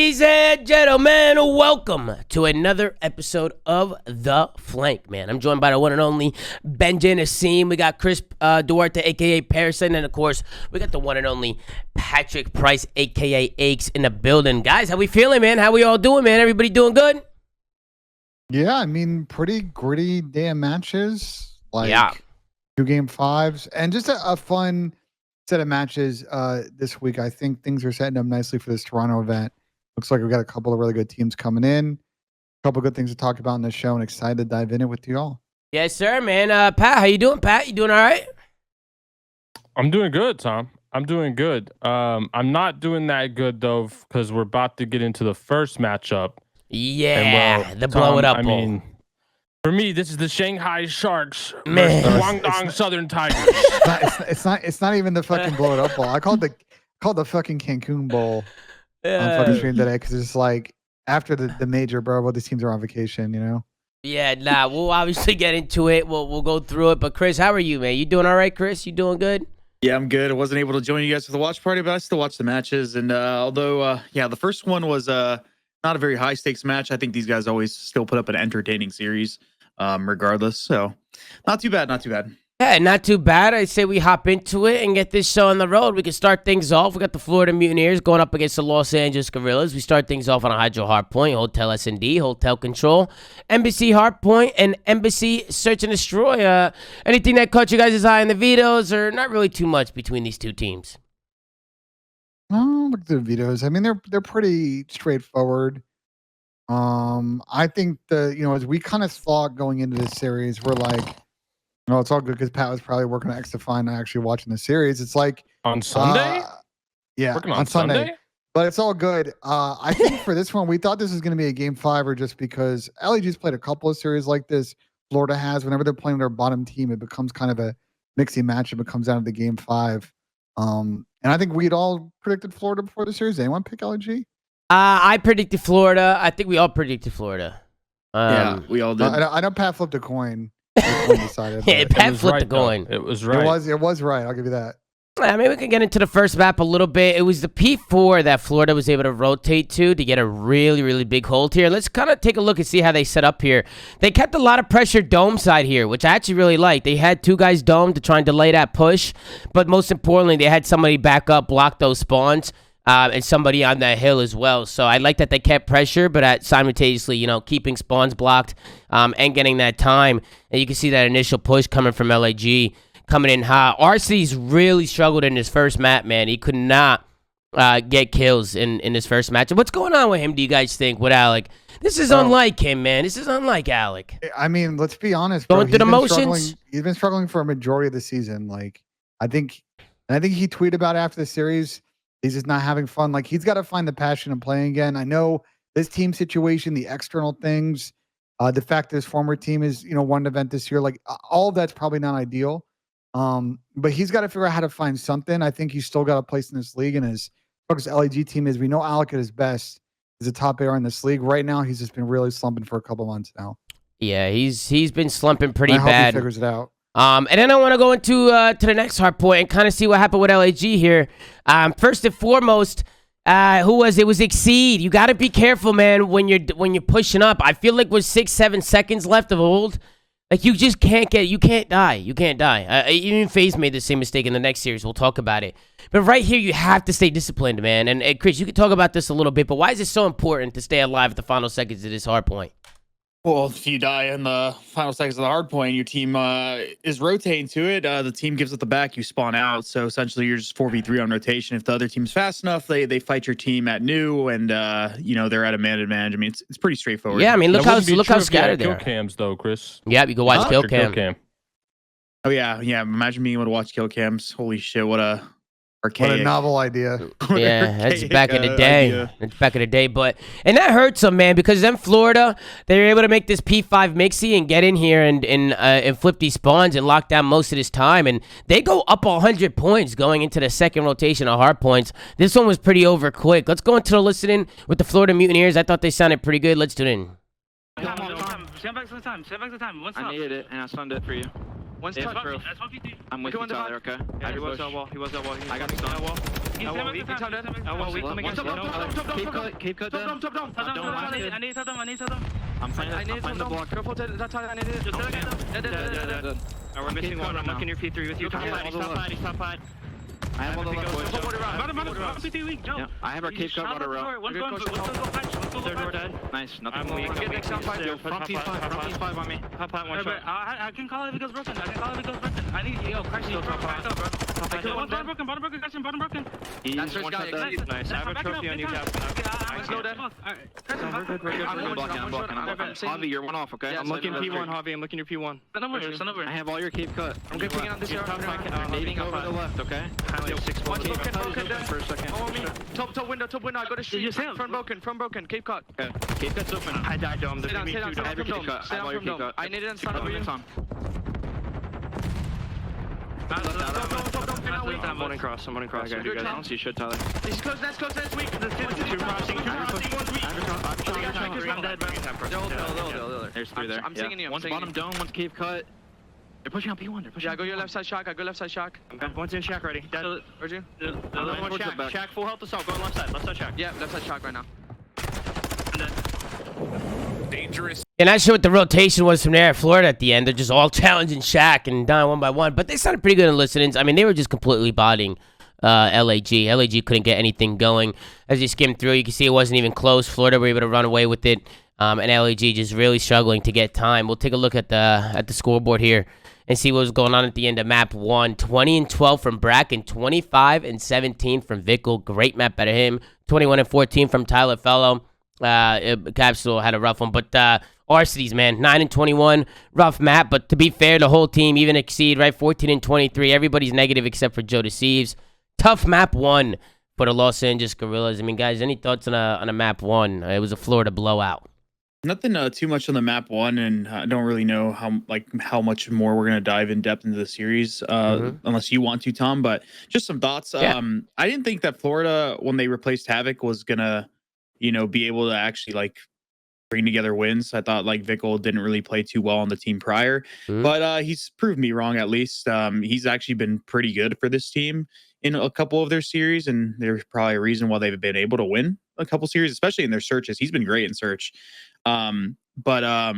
Ladies and gentlemen, welcome to another episode of The Flank, man. I'm joined by the one and only Benji Nassim. We got Chris Duarte, a.k.a. Parasite, and of course, we got the one and only Patrick Price, a.k.a. Aches, in the building. Guys, how we feeling, man? How we all doing, man? Everybody doing good? Yeah, I mean, pretty gritty damn matches. Like, yeah. 2 game 5s, and just a fun set of matches this week. I think things are setting up nicely for this Toronto event. Looks like we've got a couple of really good teams coming in. A couple of good things to talk about in this show, and excited to dive in it with you all. Yes, sir, man. Pat, how you doing, Pat? You doing all right? I'm doing good, Tom. I'm doing good. I'm not doing that good, though, because we're about to get into the first matchup. Yeah, and, well, the blow it up. I mean, for me, this is the Shanghai Sharks Man. versus the Guangdong Southern Tigers. It's not even the fucking blow it up bowl. I called the fucking Cancun bowl on fucking stream today because it's like after the major, bro. Well, these teams are on vacation, you know. Yeah, nah. We'll obviously get into it. We'll go through it. But Chris, how are you, man? You doing all right, Chris? You doing good? Yeah, I'm good. I wasn't able to join you guys for the watch party, but I still watched the matches. And although, the first one was not a very high stakes match, I think these guys always still put up an entertaining series. Regardless, so not too bad. Yeah, not too bad. I say we hop into it and get this show on the road. We can start things off. We got the Florida Mutineers going up against the Los Angeles Guerrillas. We start things off on a Hydro Hardpoint, Hotel S&D, Hotel Control, Embassy Hardpoint, and Embassy Search and Destroy. Anything that caught you guys' eye in the vetoes, or not really too much between these two teams? Oh, look at the vetoes. I mean, they're pretty straightforward. I think as we kind of thought going into this series, we're like, it's all good because Pat was probably working on X to find actually watching the series. It's like on Sunday, working on Sunday, but it's all good. I think for this one, we thought this was going to be a game 5, or just because Leauge's played a couple of series like this. Florida has. Whenever they're playing their bottom team, it becomes kind of a mixy match. It comes down to the game 5. And I think we'd all predicted Florida before the series. Anyone pick Leauge? I predicted Florida. I think we all predicted Florida. Yeah, we all did. I know Pat flipped a coin. Decided, yeah, Pat flipped the coin. It was right. It was right. I'll give you that. Yeah, maybe we can get into the first map a little bit. It was the P4 that Florida was able to rotate to get a really, really big hold here. Let's kind of take a look and see how they set up here. They kept a lot of pressure dome side here, which I actually really like. They had 2 guys dome to try and delay that push, but most importantly, they had somebody back up, block those spawns. And somebody on that hill as well. So I like that they kept pressure, but simultaneously, keeping spawns blocked and getting that time. And you can see that initial push coming from Leauge coming in hot. RC's really struggled in his first map, man. He could not get kills in his first match. What's going on with him, do you guys think, with Alec? This is unlike him, man. This is unlike Alec. I mean, let's be honest, bro. Going through the motions. He's been struggling for a majority of the season. Like, I think he tweeted about it after the series. He's just not having fun. Like, he's got to find the passion of playing again. I know this team situation, the external things, the fact that his former team is, won an event this year, like all of that's probably not ideal. But he's got to figure out how to find something. I think he's still got a place in this league, and as focused Leauge team is, we know Alec at his best is a top AR in this league. Right now, he's just been really slumping for a couple months now. Yeah, he's been slumping pretty bad. I hope he figures it out. And then I want to go into to the next hard point and kind of see what happened with Leauge here. First and foremost, who was it? Was Exceed. You got to be careful, man, when you're pushing up. I feel like with 6-7 seconds left of hold, like you just can't die. You can't die. Even FaZe made the same mistake in the next series. We'll talk about it. But right here, you have to stay disciplined, man. And Chris, you can talk about this a little bit, but why is it so important to stay alive at the final seconds of this hard point? Well, if you die in the final seconds of the hard point, your team is rotating to it. The team gives it the back, you spawn out. So essentially, you're just 4v3 on rotation. If the other team's fast enough, they fight your team at new, and they're at a man advantage. I mean, it's pretty straightforward. Yeah, I mean, look how scattered they are. Kill cams though, Chris. Yeah, you can watch kill cam. Oh yeah. Imagine being able to watch kill cams. Holy shit, what a archaic. What a novel idea. Yeah, that's back in the day. It's back in the day, and that hurts them, man, because then Florida, they were able to make this P5 mixy and get in here and flip these spawns and lock down most of this time, and they go up 100 points going into the second rotation of hard points. This one was pretty over quick. Let's go into the listening with the Florida Mutineers. I thought they sounded pretty good. Let's tune in. Stand back to the time. Stand back to the time. I needed it, and I stunned it for you. One's Yeah, top bro. roof. I'm with you, Tyler, okay? Yeah, he was elbow. He was elbow. I got his elbow. Elbow weak. Elbow weak. Coming against you. Keep cut down. I need them. I'm playing the block. Careful, that's how I need it. Dead. We're missing one. I'm looking your P3 with you. He's top side. I have all the left boys. Yeah, I have our cave cut water route. Third door dead. Nice, nothing. I'm weak. Get next outside. Front P5 on me. Top line, one shot. I can call it if it goes broken. I need yo, Christ, yo, top line. Bottom broken. That's one shot dead. Nice. I have a trophy on you, Captain. I'm slow dead. I'm blocking. Javi, you're one off, okay? I'm looking P1, Javi. I'm looking your P1. Send over. I have all your cave cut. I'm good picking on this yard. Nading over the left, okay? One's broken dead. For a second. Follow me. Top window. I go to street. Front broken. Cape cut. Okay. Cave cut's open. I died dome. There's me two. I have your cave cut. I have all your cave cut. I need it in front of you. I'm running cross. You should, Tyler. He's close. That's weak. Two crossing. I'm dead. There's three there. I'm singing you. One's bottom dome, one's cave cut. They're pushing on P1. Yeah, go your left side shock. One's in shack ready. Dead. Where'd you? The other one's shack. Shack full health assault. Go left side shack. Yeah, left side shock right now. Dangerous. And not sure what the rotation was from there at Florida at the end. They're just all challenging Shaq and dying one by one. But they sounded pretty good in listenings. I mean, they were just completely bodying LAG. LAG couldn't get anything going. As you skimmed through, you can see it wasn't even close. Florida were able to run away with it. And LAG just really struggling to get time. We'll take a look at the scoreboard here and see what was going on at the end of map 1. 20-12 from Bracken. 25-17 from Vickle. Great map out of him. 21-14 from Tyler Fellow. Capsule had a rough one, but Arcities, man, 9-21, rough map. But to be fair, the whole team even exceed, right? 14-23. Everybody's negative except for Joe Deceives. Tough map 1 for the Los Angeles Gorillas. I mean, guys, any thoughts on a map 1? It was a Florida blowout. Nothing too much on the map 1, and I don't really know how much more we're gonna dive in depth into the series, unless you want to, Tom. But just some thoughts. Yeah. I didn't think that Florida, when they replaced Havoc, was gonna be able to actually bring together wins. I thought Vickle didn't really play too well on the team prior, but he's proved me wrong at least. He's actually been pretty good for this team in a couple of their series, and there's probably a reason why they've been able to win a couple series, especially in their searches. He's been great in search. But I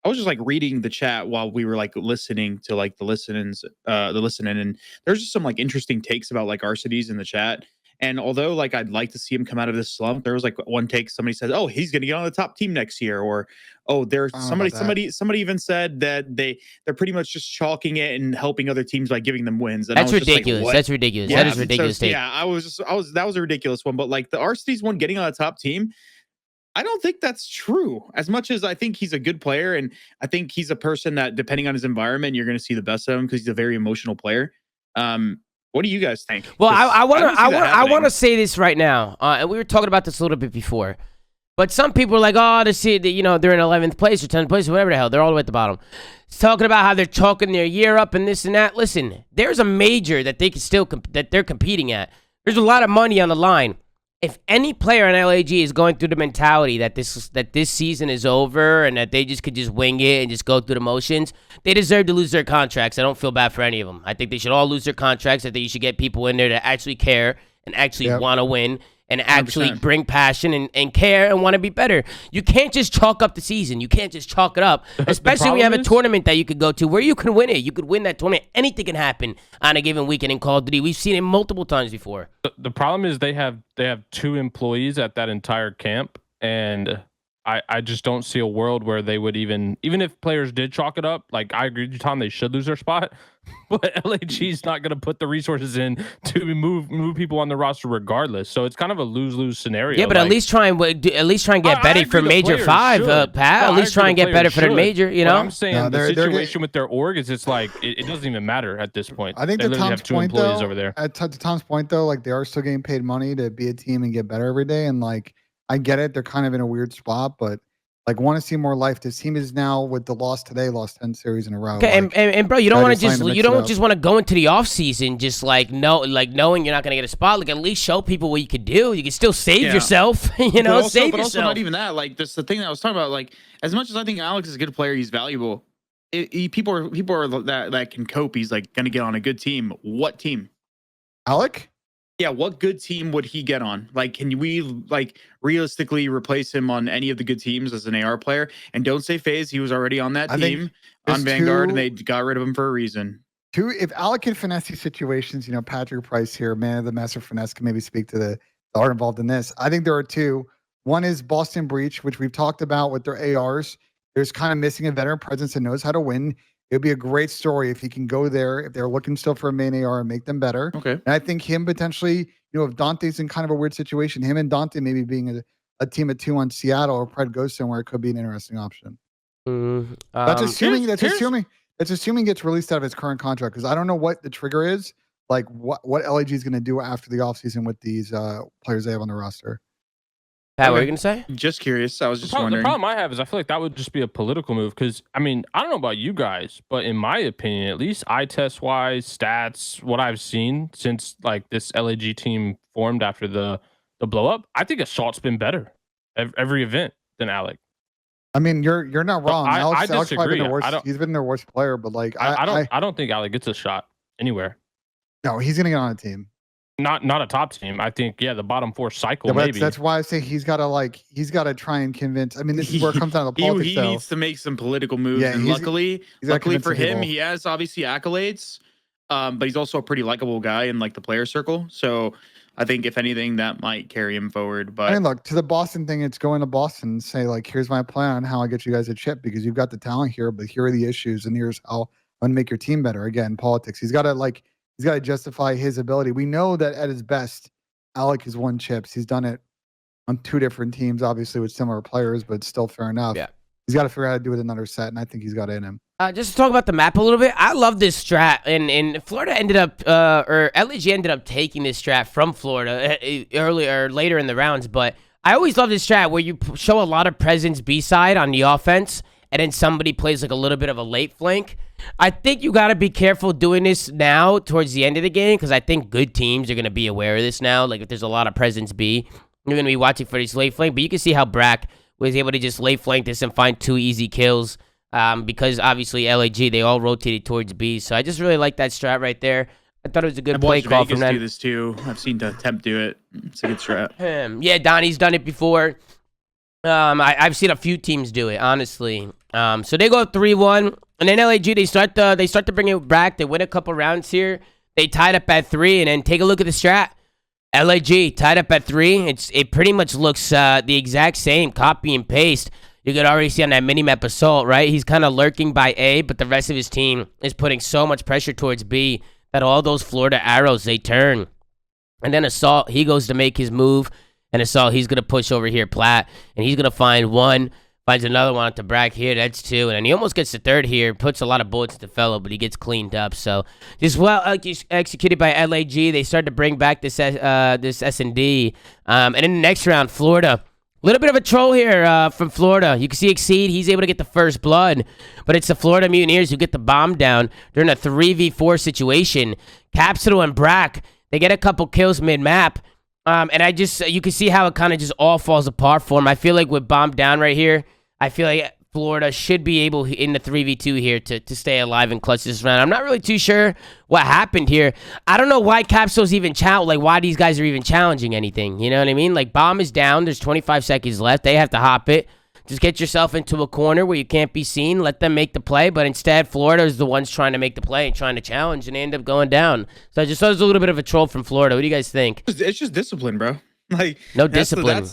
was just reading the chat while we were listening to the listening, and there's just some interesting takes about Arcities in the chat. And although I'd like to see him come out of this slump, there was one take somebody said, "Oh, he's going to get on the top team next year," or "Oh, there's somebody even said that they're pretty much just chalking it and helping other teams by giving them wins." And That's ridiculous. That's ridiculous. Yeah, that is ridiculous. Take. Yeah, that was a ridiculous one. But the Arcities one getting on the top team, I don't think that's true. As much as I think he's a good player, and I think he's a person that, depending on his environment, you're going to see the best of him because he's a very emotional player. What do you guys think? Well, I want to say this right now, and we were talking about this a little bit before, but some people are like, oh, they're in 11th place or 10th place or whatever the hell. They're all the way at the bottom. It's talking about how they're chalking their year up and this and that. Listen, there's a major that they can still that they're competing at. There's a lot of money on the line. If any player in LAG is going through the mentality that this season is over and that they could just wing it and just go through the motions, they deserve to lose their contracts. I don't feel bad for any of them. I think they should all lose their contracts. I think you should get people in there that actually care and actually want to win and actually 100%. Bring passion and care and want to be better. You can't just chalk up the season. You can't just chalk it up, especially when you have a tournament that you could go to where you can win it. You could win that tournament. Anything can happen on a given weekend in Call of Duty. We've seen it multiple times before. The problem is they have 2 employees at that entire camp, and I just don't see a world where they would even if players did chalk it up. I agree with you, Tom, they should lose their spot, but LAG's not going to put the resources in to move people on the roster regardless. So it's kind of a lose-lose scenario. Yeah, but at least try and get better for Major 5, Pat. At least try and get better for the Major. But I'm saying the situation with their org is it doesn't even matter at this point. I think they to literally Tom's have 2 point, employees though, over there. to Tom's point, though, they are still getting paid money to be a team and get better every day, and I get it. They're kind of in a weird spot, but want to see more life. This team is now, with the loss today, lost 10 series in a row. Okay, and bro, you don't want to just want to go into the off season just knowing you're not gonna get a spot. At least show people what you could do. You can still save yourself. Save yourself. But also not even that. This the thing that I was talking about. As much as I think Alex is a good player, he's valuable. people are that can cope. He's like gonna get on a good team. What team? Alec? Yeah, what good team would he get on? Like, can we like realistically replace him on any of the good teams as an AR player? And don't say FaZe. He was already on that team on Vanguard, and they got rid of him for a reason. If Alec can finesse these situations, Patrick Price here, man of the master finesse, can maybe speak to the art involved in this. I think there are two. One is Boston Breach, which we've talked about with their ARs. There's kind of missing a veteran presence that knows how to win. It would be a great story if he can go there, if they're looking still for a main AR and make them better. Okay. And I think him potentially, if Dante's in kind of a weird situation, him and Dante maybe being a team of two on Seattle or Pred goes somewhere, it could be an interesting option. That's assuming he gets released out of his current contract, because I don't know what the trigger is, like what LAG is going to do after the offseason with these players they have on the roster. Pat, what are you gonna say? Just curious. I was just wondering. The problem I have is I feel like that would just be a political move, because I mean, I don't know about you guys, but in my opinion, at least eye test wise, stats, what I've seen since like this LAG team formed after the blow up, I think Assault's been better every event than Alec. I mean, you're not wrong. I Alex disagree. He's been their worst player, but like I don't think Alec gets a shot anywhere. No, he's gonna get on a team. Not a top team. I think the bottom four cycle, maybe. That's why I say he's got to try and convince. I mean, this is where it comes down to the politics. He needs to make some political moves. Yeah, and luckily for him, he has obviously accolades, but he's also a pretty likable guy in like the player circle. So I think if anything, that might carry him forward. But I mean, look, to the Boston thing, it's going to Boston and say like, here's my plan on how I get you guys a chip, because you've got the talent here, but here are the issues, and here's how I'm gonna make your team better. Again, politics. He's got to justify his ability. We know that at his best, Alec has won chips. He's done it on two different teams, obviously with similar players, but still fair enough. Yeah. He's got to figure out how to do it another set, and I think he's got it in him. Just to talk about the map a little bit, I love this strat, and Florida ended up, or LEG ended up taking this strat from Florida later in the rounds, but I always love this strat where you show a lot of presence B-side on the offense, and then somebody plays like a little bit of a late flank. I think you got to be careful doing this now towards the end of the game, because I think good teams are going to be aware of this now. Like if there's a lot of presence B, you're going to be watching for this late flank. But you can see how Brack was able to just late flank this and find 2 easy kills, because obviously LAG, they all rotated towards B. So I just really like that strat right there. I thought it was a good play call from them. Do this too. I've seen Temp do it. It's a good strat. Yeah, Donnie's done it before. I've seen a few teams do it, honestly. So they go 3-1, and then LAG, they start to bring it back. They win a couple rounds here. They tied up at 3, and then take a look at the strat. LAG tied up at 3. It pretty much looks the exact same, copy and paste. You could already see on that mini-map Assault, right? He's kind of lurking by A, but the rest of his team is putting so much pressure towards B that all those Florida arrows, they turn. And then Assault, he goes to make his move. And Assault, he's going to push over here, Platt. And he's going to find 1. Finds another one to Brack here. That's 2. And then he almost gets the 3rd here. Puts a lot of bullets to fellow, but he gets cleaned up. So just well executed by LAG. They start to bring back this S&D. And in the next round, Florida. A little bit of a troll here from Florida. You can see Exceed. He's able to get the first blood. But it's the Florida Mutineers who get the bomb down during a 3v4 situation. Capsule and Brack, they get a couple kills mid-map. And you can see how it kind of just all falls apart for him. I feel like with bomb down right here, I feel like Florida should be able in the 3v2 here to stay alive and clutch this round. I'm not really too sure what happened here. I don't know why Capsule's even why these guys are even challenging anything. You know what I mean? Like, bomb is down. There's 25 seconds left. They have to hop it. Just get yourself into a corner where you can't be seen. Let them make the play. But instead, Florida is the ones trying to make the play and trying to challenge, and they end up going down. So I just thought it was a little bit of a troll from Florida. What do you guys think? It's just discipline, bro. Like, no discipline.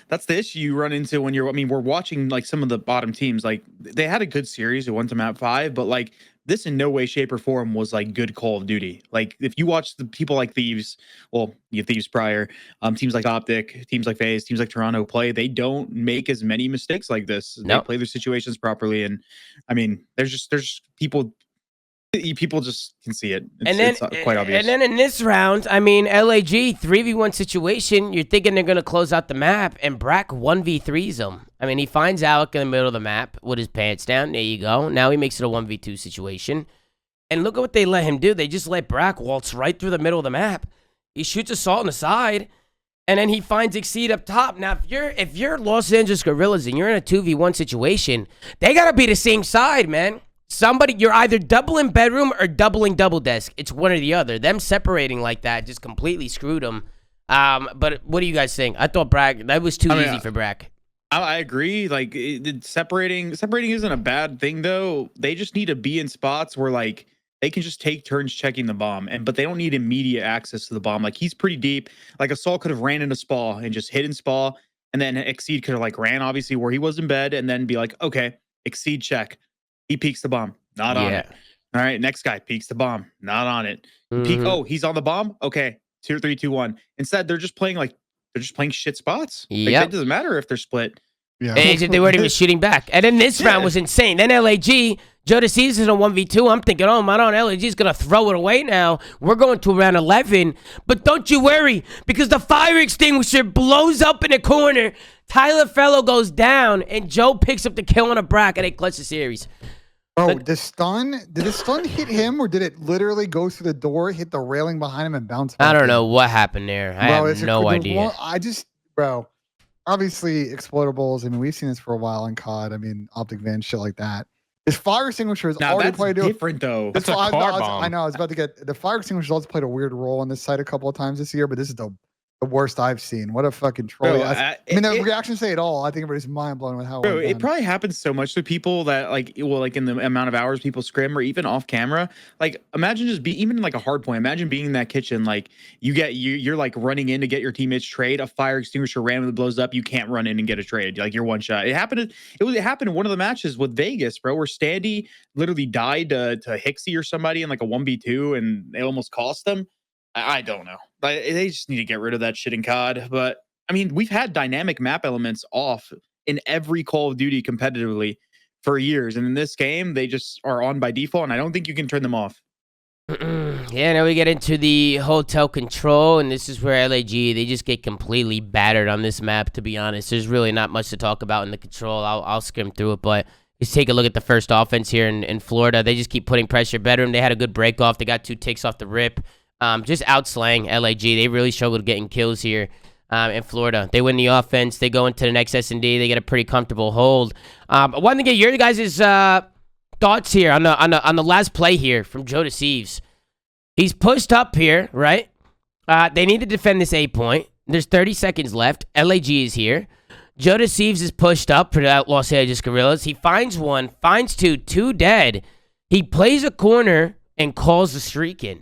That's the issue you run into when you're. I mean, we're watching like some of the bottom teams. Like, they had a good series. It went to map 5, but like, this in no way, shape, or form was like good Call of Duty. Like, if you watch the people like Thieves, Thieves prior, teams like Optic, teams like FaZe, teams like Toronto play, they don't make as many mistakes like this. They play their situations properly, and I mean, there's people just can see it. It's quite obvious. And then in this round, I mean, LAG 3v1 situation, you're thinking they're going to close out the map, and Brack 1v3s him. I mean, he finds Alec in the middle of the map with his pants down. There you go. Now he makes it a 1v2 situation. And look at what they let him do. They just let Brack waltz right through the middle of the map. He shoots Assault on the side, and then he finds Exceed up top. Now, if you're Los Angeles Gorillas and you're in a 2v1 situation, they got to be the same side, man. somebody, you're either doubling bedroom or doubling double desk. It's one or the other. Them separating like that just completely screwed them. But what do you guys think? I thought Brack, that was too easy for Brack. I agree. Like separating isn't a bad thing though. They just need to be in spots where like they can just take turns checking the bomb, but they don't need immediate access to the bomb. Like he's pretty deep. Like Assault could have ran into Spa and just hit in Spa, and then Exceed could have like ran obviously where he was in bed, and then be like, okay, Exceed check. He peeks the bomb, not on it. All right, next guy peeks the bomb, not on it. Peek. Oh, he's on the bomb. Okay, 2, 3, 2, 1. Instead, they're just playing shit spots. Like, it doesn't matter if they're split. Yeah. They weren't even shooting back. And then this round was insane. Then LAG, Jodeci is in a 1v2. I'm thinking, oh, my own LAG's going to throw it away now. We're going to round 11. But don't you worry, because the fire extinguisher blows up in the corner. Tyler Fellow goes down, and Joe picks up the kill on a Brack, and they clutch the series. Bro, did the stun hit him, or did it literally go through the door, hit the railing behind him, and bounce back? I don't know what happened there. I have no idea. Bro, obviously explodables. I mean, we've seen this for a while in COD. I mean, Optic Van, shit like that. This fire extinguisher has already played different though. That's a car bomb. I know. I was about to get the fire extinguisher. Also played a weird role on this site a couple of times this year, but this is the worst I've seen. What a fucking troll! I mean, the reactions say it all. I think everybody's mind blown with how. Bro, it probably happens so much to people that like in the amount of hours people scrim or even off camera. Like imagine just even like a hard point. Imagine being in that kitchen. Like you're like running in to get your teammates trade. A fire extinguisher randomly blows up. You can't run in and get a trade. Like you're one shot. It happened in one of the matches with Vegas, bro, where Standy literally died to Hixie or somebody in like a 1v2, and they almost cost them. I don't know. They just need to get rid of that shit in COD. But I mean, we've had dynamic map elements off in every Call of Duty competitively for years, and in this game, they just are on by default, and I don't think you can turn them off. Yeah, now we get into the hotel control, and this is where LAG, they just get completely battered on this map, to be honest. There's really not much to talk about in the control. I'll skim through it, but let's take a look at the first offense here in Florida. They just keep putting pressure. Bedroom, they had a good break off. They got 2 ticks off the rip. Just outslaying LAG. They really struggled getting kills here in Florida. They win the offense. They go into the next S&D. They get a pretty comfortable hold. I wanted to get your guys' thoughts here on the last play here from Joe to Thieves. He's pushed up here, right? They need to defend this A point. There's 30 seconds left. LAG is here. Joe to Thieves is pushed up for the Los Angeles Guerrillas. He finds 1, finds 2 dead. He plays a corner and calls the streak in.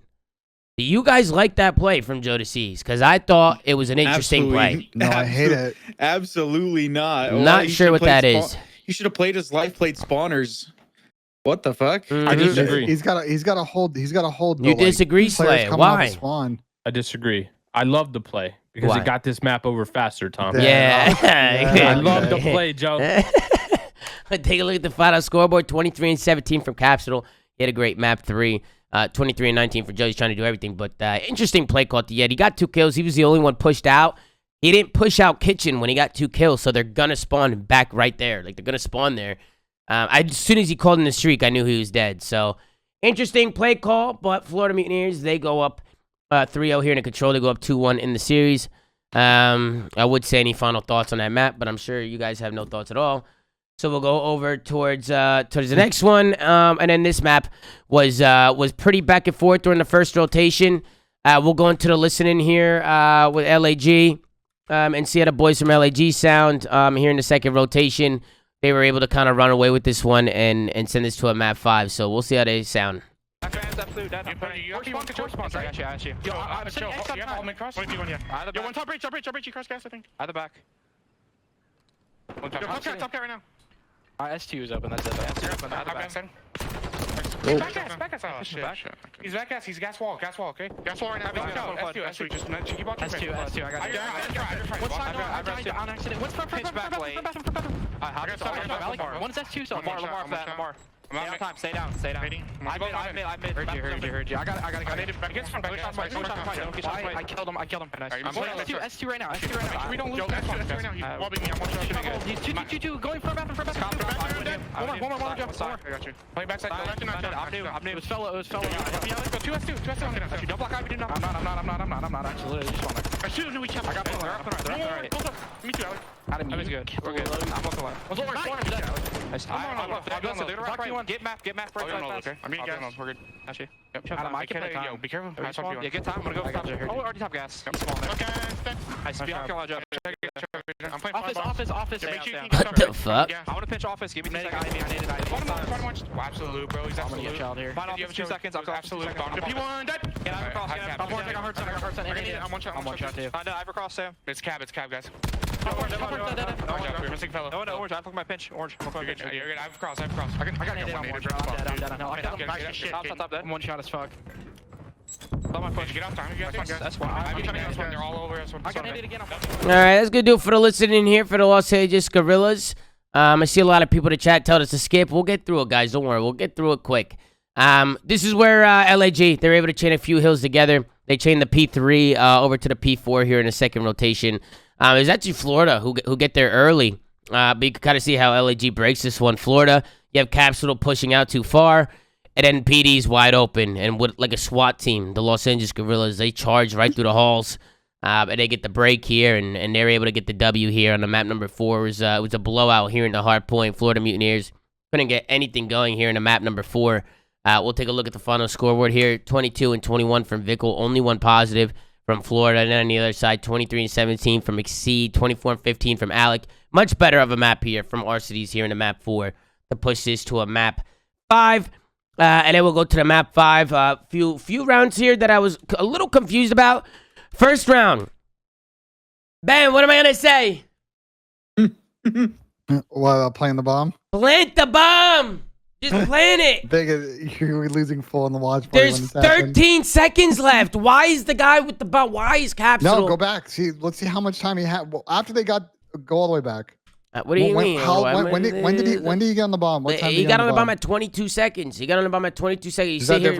Do you guys like that play from Joe to Thieves? Because I thought it was an interesting play. No, I hate it. Absolutely not. Not sure what that is. You should have played his life plate spawners. What the fuck? I disagree. He's got a hold. You disagree, Slay? Why? I disagree. I love the play because it got this map over faster, Tom. Yeah. I love the play, Joe. Take a look at the final scoreboard. 23-17 from Capsule. He had a great map 3. 23-19 for Joe. He's trying to do everything, but interesting play call at the end. He got 2 kills. He was the only one pushed out. He didn't push out Kitchen when he got 2 kills, so they're gonna spawn back right there. Like they're gonna spawn there. As soon as he called in the streak, I knew he was dead. So interesting play call, but Florida Mutineers, they go up 3-0 here in the control. They go up 2-1 in the series. I would say any final thoughts on that map, but I'm sure you guys have no thoughts at all. So we'll go over towards the next one, and then this map was pretty back and forth during the first rotation. We'll go into the listening here with LAG and see how the boys from LAG sound here in the second rotation. They were able to kind of run away with this one and send this to a map 5. So we'll see how they sound. I got you. Yo, I'm sitting X up top. What do you want here? Yo, one top breach, you cross gas, I think. At the back. Yo, top cat right now. S2 is open, that's it. S2 open, at the back. He's back gas. Oh, shit. He's back gas, he's gas wall, okay? Gas wall right now. S2, just keep on S2, I got it. What's side on accident? What's front back lane? One's S2, so Lamar. Stay down. I made. Heard you. I got it. Against front back. I killed him. I'm going S2 right now. We don't lose S2 right now. He's wobbling me. I'm watching. Two. Going front back. One more. I got you. Playing backside. I'm new. It was fellow. Yeah, let's go. 2 S2. Don't block. I'm not. Actually, just want to. I shoot. We kept. I got pillar. Me too, Alex. Adam's good. We're good. I'm looking left. One's over. They're gonna rock right. one. Get map. Right side fast. Okay. I'm being gas. We're good. Got you. Yep. I can play time. Yo, be careful. Yeah, good time. I'm gonna go top. Oh, already top gas. He's small. Okay. Nice. Be on Leauge. I'm playing Office. Yeah, make sure you Stay keep out. What the fuck? Yeah. I want to pinch office. Give me 2 seconds. I need it. Absolute, bro. He's I'm gonna get absolute. child here. Final 2 seconds. I'll go. Absolute. The P1 dead. Get Ivor Cross. I'm one shot. I'm one shot too. Ivor Cross, Sam. It's cab, guys. We're missing fellow. No, orange. I took my pinch. Orange. You're good. I've crossed. I got I'm one orange. needed. I'm dead. No, Get top dead. I'm one shot as fuck. Get off time. You guys. That's why. I've been trying to get this one. They're all over us. I got it again. All right, that's gonna do it for the listening here for the Los Angeles Gorillas. I see a lot of people in the chat tell us to skip. We'll get through it, guys. Don't worry. We'll get through it quick. This is where LAG, they're able to chain a few hills together. They chain the P3 over to the P4 here in the second rotation. It was actually Florida who get there early. But you can kind of see how LAG breaks this one. Florida, you have Capsule pushing out too far. And then PD's wide open. And with like a SWAT team, the Los Angeles Gorillas, they charge right through the halls. And they get the break here, and they're able to get the W here on the map number 4. It was a blowout here in the hard point. Florida Mutineers couldn't get anything going here in the map number 4. We'll take a look at the final scoreboard here. 22 and 21 from Vickle. Only one positive from Florida. And then on the other side, 23 and 17 from Exceed. 24 and 15 from Alec. Much better of a map here from Arcities here in the map 4 to push this to a map 5. And then we'll go to the map 5. Few rounds here that I was a little confused about. First round. Ben, what am I going to say? What, playing the bomb? Plant the bomb. Just plant it. You're losing full on the watch party. There's 13 seconds left. Why is the guy with the bomb? Why is Capsule? No, go back. See, let's see how much time he had. Well, after they go all the way back. What do you mean? When did he get on the bomb? What time he got on the bomb at 22 seconds. He got on the bomb at 22 seconds. He sat there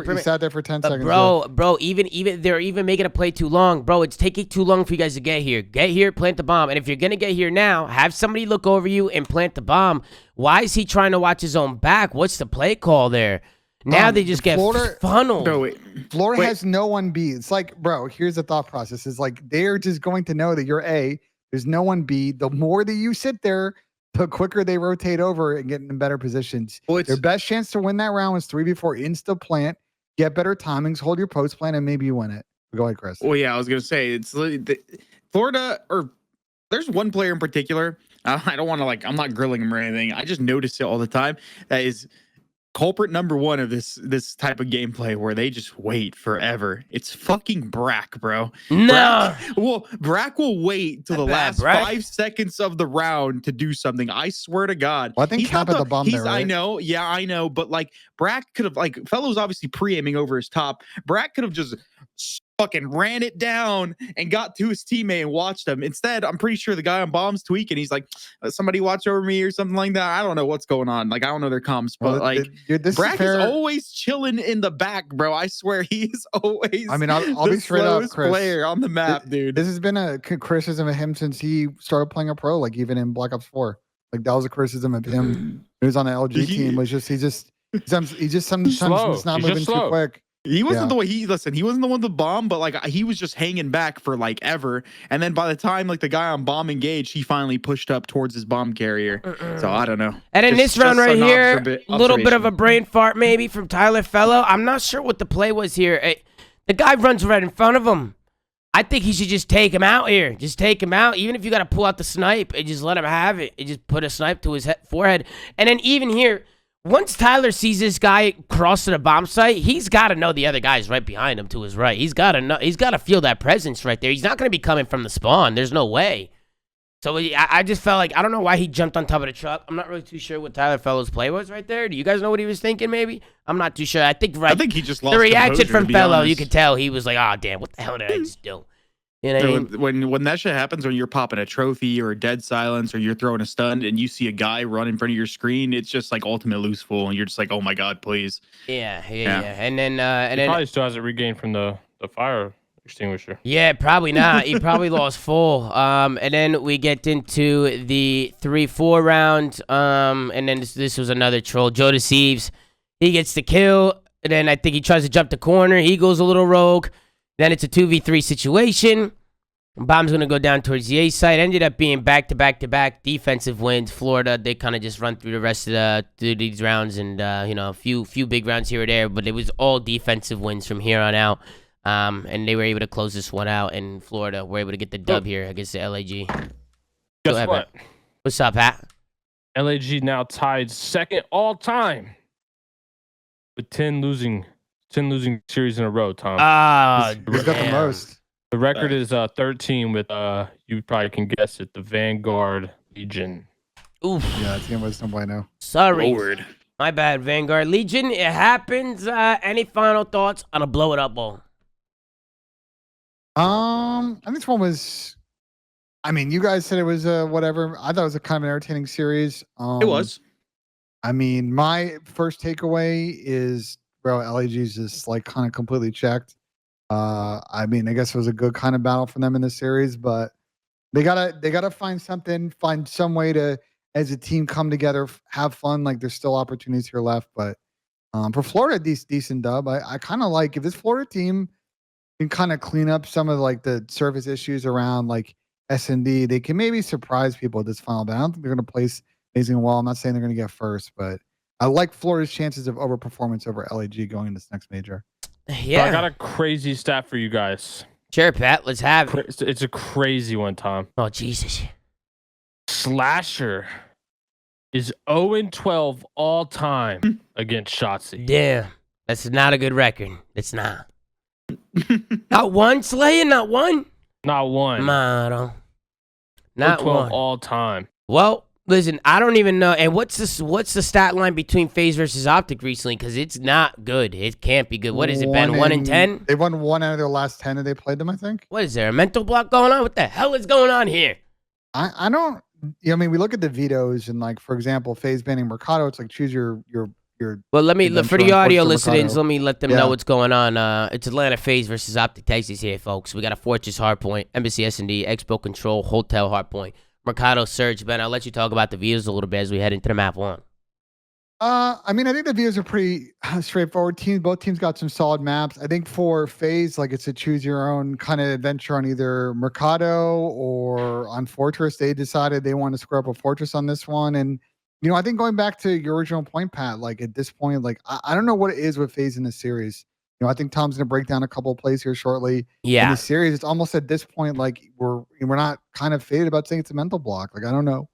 for 10 seconds. Bro, even they're even making it play too long. Bro, it's taking too long for you guys to get here. Get here, plant the bomb. And if you're going to get here now, have somebody look over you and plant the bomb. Why is he trying to watch his own back? What's the play call there? Now they just get funneled. No, Florida has no one B. It's like, bro, here's the thought process. It's like they're just going to know that you're A. There's no one B. The more that you sit there, the quicker they rotate over and get in better positions. Well, their best chance to win that round was 3v4 insta plant, get better timings, hold your post plan, and maybe you win it. Go ahead, Chris. Well, yeah, I was gonna say it's Florida, or there's one player in particular. I don't want to I'm not grilling him or anything. I just notice it all the time. That is culprit number 1 of this type of gameplay where they just wait forever. It's fucking Brack, bro. No. Brack will wait till the last 5 seconds of the round to do something. I swear to God. Well, I think Cap had the bomb there, right? I know. Yeah, I know. But Brack could have Fellow's obviously pre-aiming over his top. Brack could have just fucking ran it down and got to his teammate and watched him. Instead, I'm pretty sure the guy on bomb's tweaking. He's like, somebody watch over me or something like that. I don't know what's going on. I don't know their comms, but Brack is always chilling in the back, bro. I swear he's always. I mean, I'll be straight up, Chris. Player on the map, dude. This has been a criticism of him since he started playing a pro, even in Black Ops 4. That was a criticism of him. He was on the LG team. Was just he just sometimes it's not moving too quick. He wasn't the way he wasn't the one to bomb, but he was just hanging back for ever. And then by the time the guy on bomb engaged, he finally pushed up towards his bomb carrier. So I don't know. And in this round right here, a little bit of a brain fart maybe from Tyler Fellow. I'm not sure what the play was here. The guy runs right in front of him. I think he should just take him out here. Just take him out. Even if you got to pull out the snipe and just let him have it. And just put a snipe to his forehead. And then even here, once Tyler sees this guy cross to the bomb site, he's got to know the other guy's right behind him to his right. He's got to know. He's got to feel that presence right there. He's not going to be coming from the spawn. There's no way. So I just felt I don't know why he jumped on top of the truck. I'm not really too sure what Tyler Fellow's play was right there. Do you guys know what he was thinking maybe? I'm not too sure. I think he just lost the reaction composure, from Fellow. You could tell he was like, oh, damn, what the hell did I just do? You know what I mean? When that shit happens, when you're popping a trophy or a dead silence or you're throwing a stun and you see a guy run in front of your screen, it's just ultimate lose full, and you're just oh my God, please. Yeah. And then he probably still hasn't regained from the fire extinguisher. Yeah, probably not. He probably lost full. And then we get into the 3-4 round. And then this was another troll. Joe Thieves. He gets the kill. And then I think he tries to jump the corner. He goes a little rogue. Then it's a 2v3 situation. Bomb's going to go down towards the A side. Ended up being back-to-back-to-back defensive wins. Florida, they kind of just run through the rest of these rounds and, you know, a few big rounds here or there. But it was all defensive wins from here on out. And they were able to close this one out. And Florida were able to get the dub here against the LAG. Guess what? What's up, Pat? LAG now tied second all-time with 10 losing series in a row, Tom. He's got the damn. most. The record is 13 with you probably can guess it, the Vanguard Legion. Oof. Yeah, that's game was no bueno. Sorry. Lord. My bad, Vanguard Legion. It happens. Any final thoughts on a blow it up ball? I think this one was. I mean, you guys said it was whatever. I thought it was a kind of an entertaining series. It was. I mean, my first takeaway is, bro, LAG's just like kind of completely checked. I mean, I guess it was a good kind of battle for them in this series, but they gotta find some way to, as a team, come together, have fun. Like there's still opportunities here left, but for Florida, decent dub. I kind of like if this Florida team can kind of clean up some of like the surface issues around like S&D, they can maybe surprise people at this final. But I don't think they're going to place amazing well. I'm not saying they're going to get first, but I like Florida's chances of overperformance over LAG going in this next major. Yeah. So I got a crazy stat for you guys. Sure, Pat. Let's have it. It's a crazy one, Tom. Oh, Jesus. Slasher is 0-12 all time against Shotzi. Damn. That's not a good record. It's not. Not one, Slayer? Not one? Not one. Mano. Not 12 one. all time. Well, listen, I don't even know. And what's the stat line between FaZe versus Optic recently? Because it's not good. It can't be good. What has it been? 1 in 10? They won 1 out of their last 10 that they played them, I think. What is there? A mental block going on? What the hell is going on here? I don't. I mean, we look at the vetoes and like, for example, FaZe banning Mercado. It's like choose your. Well, let me Then for the try and audio force the listeners. Mercado. Let me let them Yeah. know what's going on. It's Atlanta FaZe versus Optic Texas here, folks. We got a Fortress Hardpoint, Embassy S&D, Expo Control, Hotel Hardpoint, Mercado Surge. Ben, I'll let you talk about the views a little bit as we head into the map one. I mean, I think the views are pretty straightforward. Both teams got some solid maps. I think for FaZe, like it's a choose your own kind of adventure on either Mercado or on Fortress. They decided they want to square up a Fortress on this one. And, you know, I think going back to your original point, Pat, like at this point, like I don't know what it is with FaZe in this series. You know, I think Tom's going to break down a couple of plays here shortly. In Yeah. the series, it's almost at this point, like we're not kind of faded about saying it's a mental block. Like, I don't know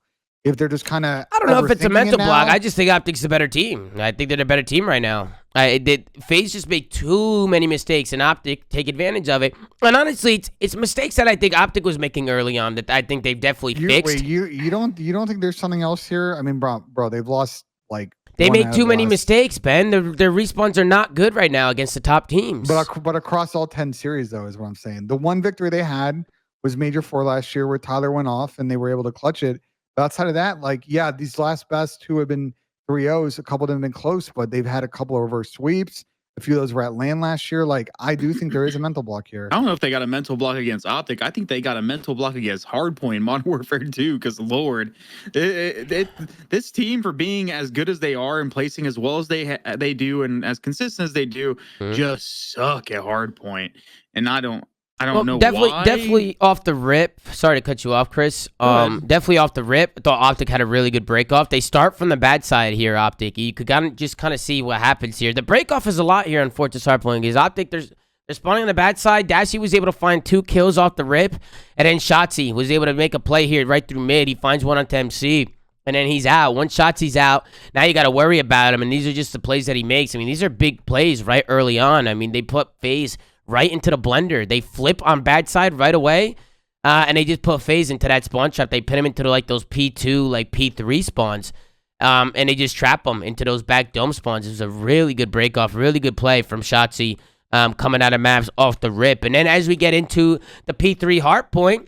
if they're just kind of. I don't know if it's a mental block. now. I just think Optic's a better team. I think they're the better team right now. FaZe just made too many mistakes, and Optic take advantage of it. And honestly, it's mistakes that I think Optic was making early on that I think they've definitely fixed. Wait, you don't think there's something else here? I mean, bro, they've lost like. They one make out too of the many last- mistakes, Ben. Their respawns are not good right now against the top teams. But across all 10 series, though, is what I'm saying. The one victory they had was Major 4 last year, where Tyler went off and they were able to clutch it. But outside of that, like, yeah, these last best two have been 3-0s. A couple of them have been close, but they've had a couple of reverse sweeps. A few of those were at LAN last year. Like, I do think there is a mental block here. I don't know if they got a mental block against Optic. I think they got a mental block against Hardpoint Modern Warfare 2. Because Lord, this team, for being as good as they are and placing as well as they do and as consistent as they do, just suck at Hardpoint. And I don't know why. Definitely off the rip. Sorry to cut you off, Chris. Definitely off the rip. I thought Optic had a really good break off. They start from the bad side here, Optic. You could just kind of see what happens here. The break off is a lot here on Fortress Hardpoint because Optic, they're spawning on the bad side. Dashy was able to find 2 kills off the rip, and then Shotzi was able to make a play here right through mid. He finds one onto MC, and then he's out. Once Shotzi's out, now you got to worry about him, and these are just the plays that he makes. I mean, these are big plays right early on. I mean, they put FaZe right into the blender. They flip on bad side right away, and they just put FaZe into that spawn trap. They pin him into like those P2, like P3 spawns, and they just trap them into those back dome spawns. It was a really good break off, really good play from Shotzi coming out of maps off the rip. And then as we get into the P3 hardpoint,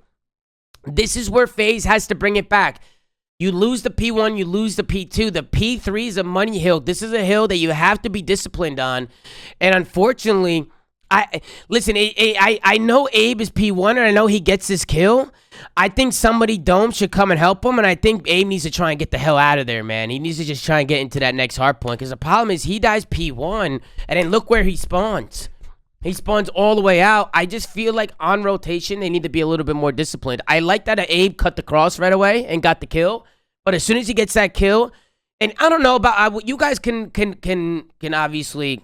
this is where FaZe has to bring it back. You lose the P1, you lose the P2. The P3 is a money hill. This is a hill that you have to be disciplined on, and unfortunately, I know Abe is P1 and I know he gets his kill. I think somebody Dome should come and help him, and I think Abe needs to try and get the hell out of there, man. He needs to just try and get into that next hard point, because the problem is he dies P1 and then look where he spawns. He spawns all the way out. I just feel like on rotation, they need to be a little bit more disciplined. I like that Abe cut the cross right away and got the kill. But as soon as he gets that kill, and I don't know about you guys can obviously,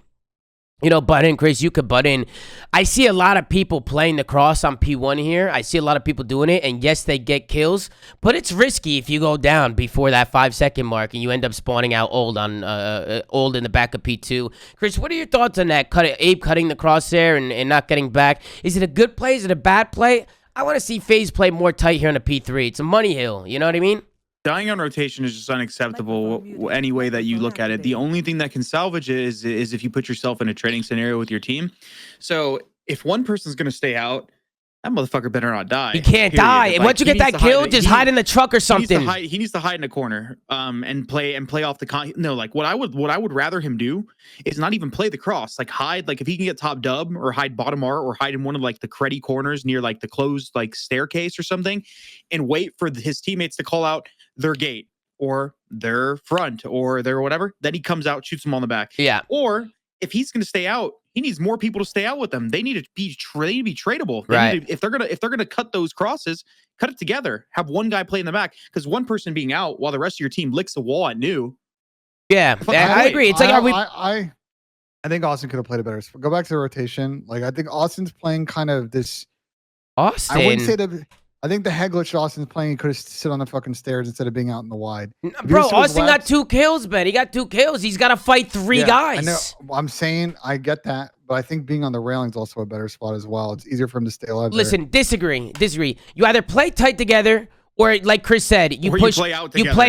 you know, butt in, Chris. You could butt in. I see a lot of people playing the cross on P1 here. I see a lot of people doing it, and yes, they get kills, but it's risky if you go down before that 5-second mark and you end up spawning out old on old in the back of P2. Chris, what are your thoughts on that? Abe cutting the cross there and not getting back. Is it a good play? Is it a bad play? I want to see FaZe play more tight here on the P3. It's a money hill. You know what I mean? Dying on rotation is just unacceptable any way that you look at it. The only thing that can salvage it is if you put yourself in a trading scenario with your team. So if one person's going to stay out, that motherfucker better not die. He can't die. And once you get that kill, just hide in the truck or something. He needs to hide in a corner and play off the no, like what I would rather him do is not even play the cross. Like hide, like if he can get top dub or hide bottom art or hide in one of like the creddy corners near like the closed like staircase or something and wait for his teammates to call out their gate or their front or their whatever, then he comes out, shoots them on the back. Yeah. Or if he's going to stay out, he needs more people to stay out with them. They need to be tradable. Right. If they're gonna cut those crosses, cut it together. Have one guy play in the back because one person being out while the rest of your team licks the wall at new. Yeah, I agree. It's like I think Austin could have played a better. Go back to the rotation. Like I think Austin's playing kind of this. Austin. I wouldn't say that. I think the head glitch Austin's playing, he could have sit on the fucking stairs instead of being out in the wide. Bro, Austin got 2 kills, Ben. He got 2 kills. He's got to fight 3 guys. I know. I'm saying I get that, but I think being on the railing is also a better spot as well. It's easier for him to stay alive. Listen, disagree. You either play tight together or, like Chris said, you play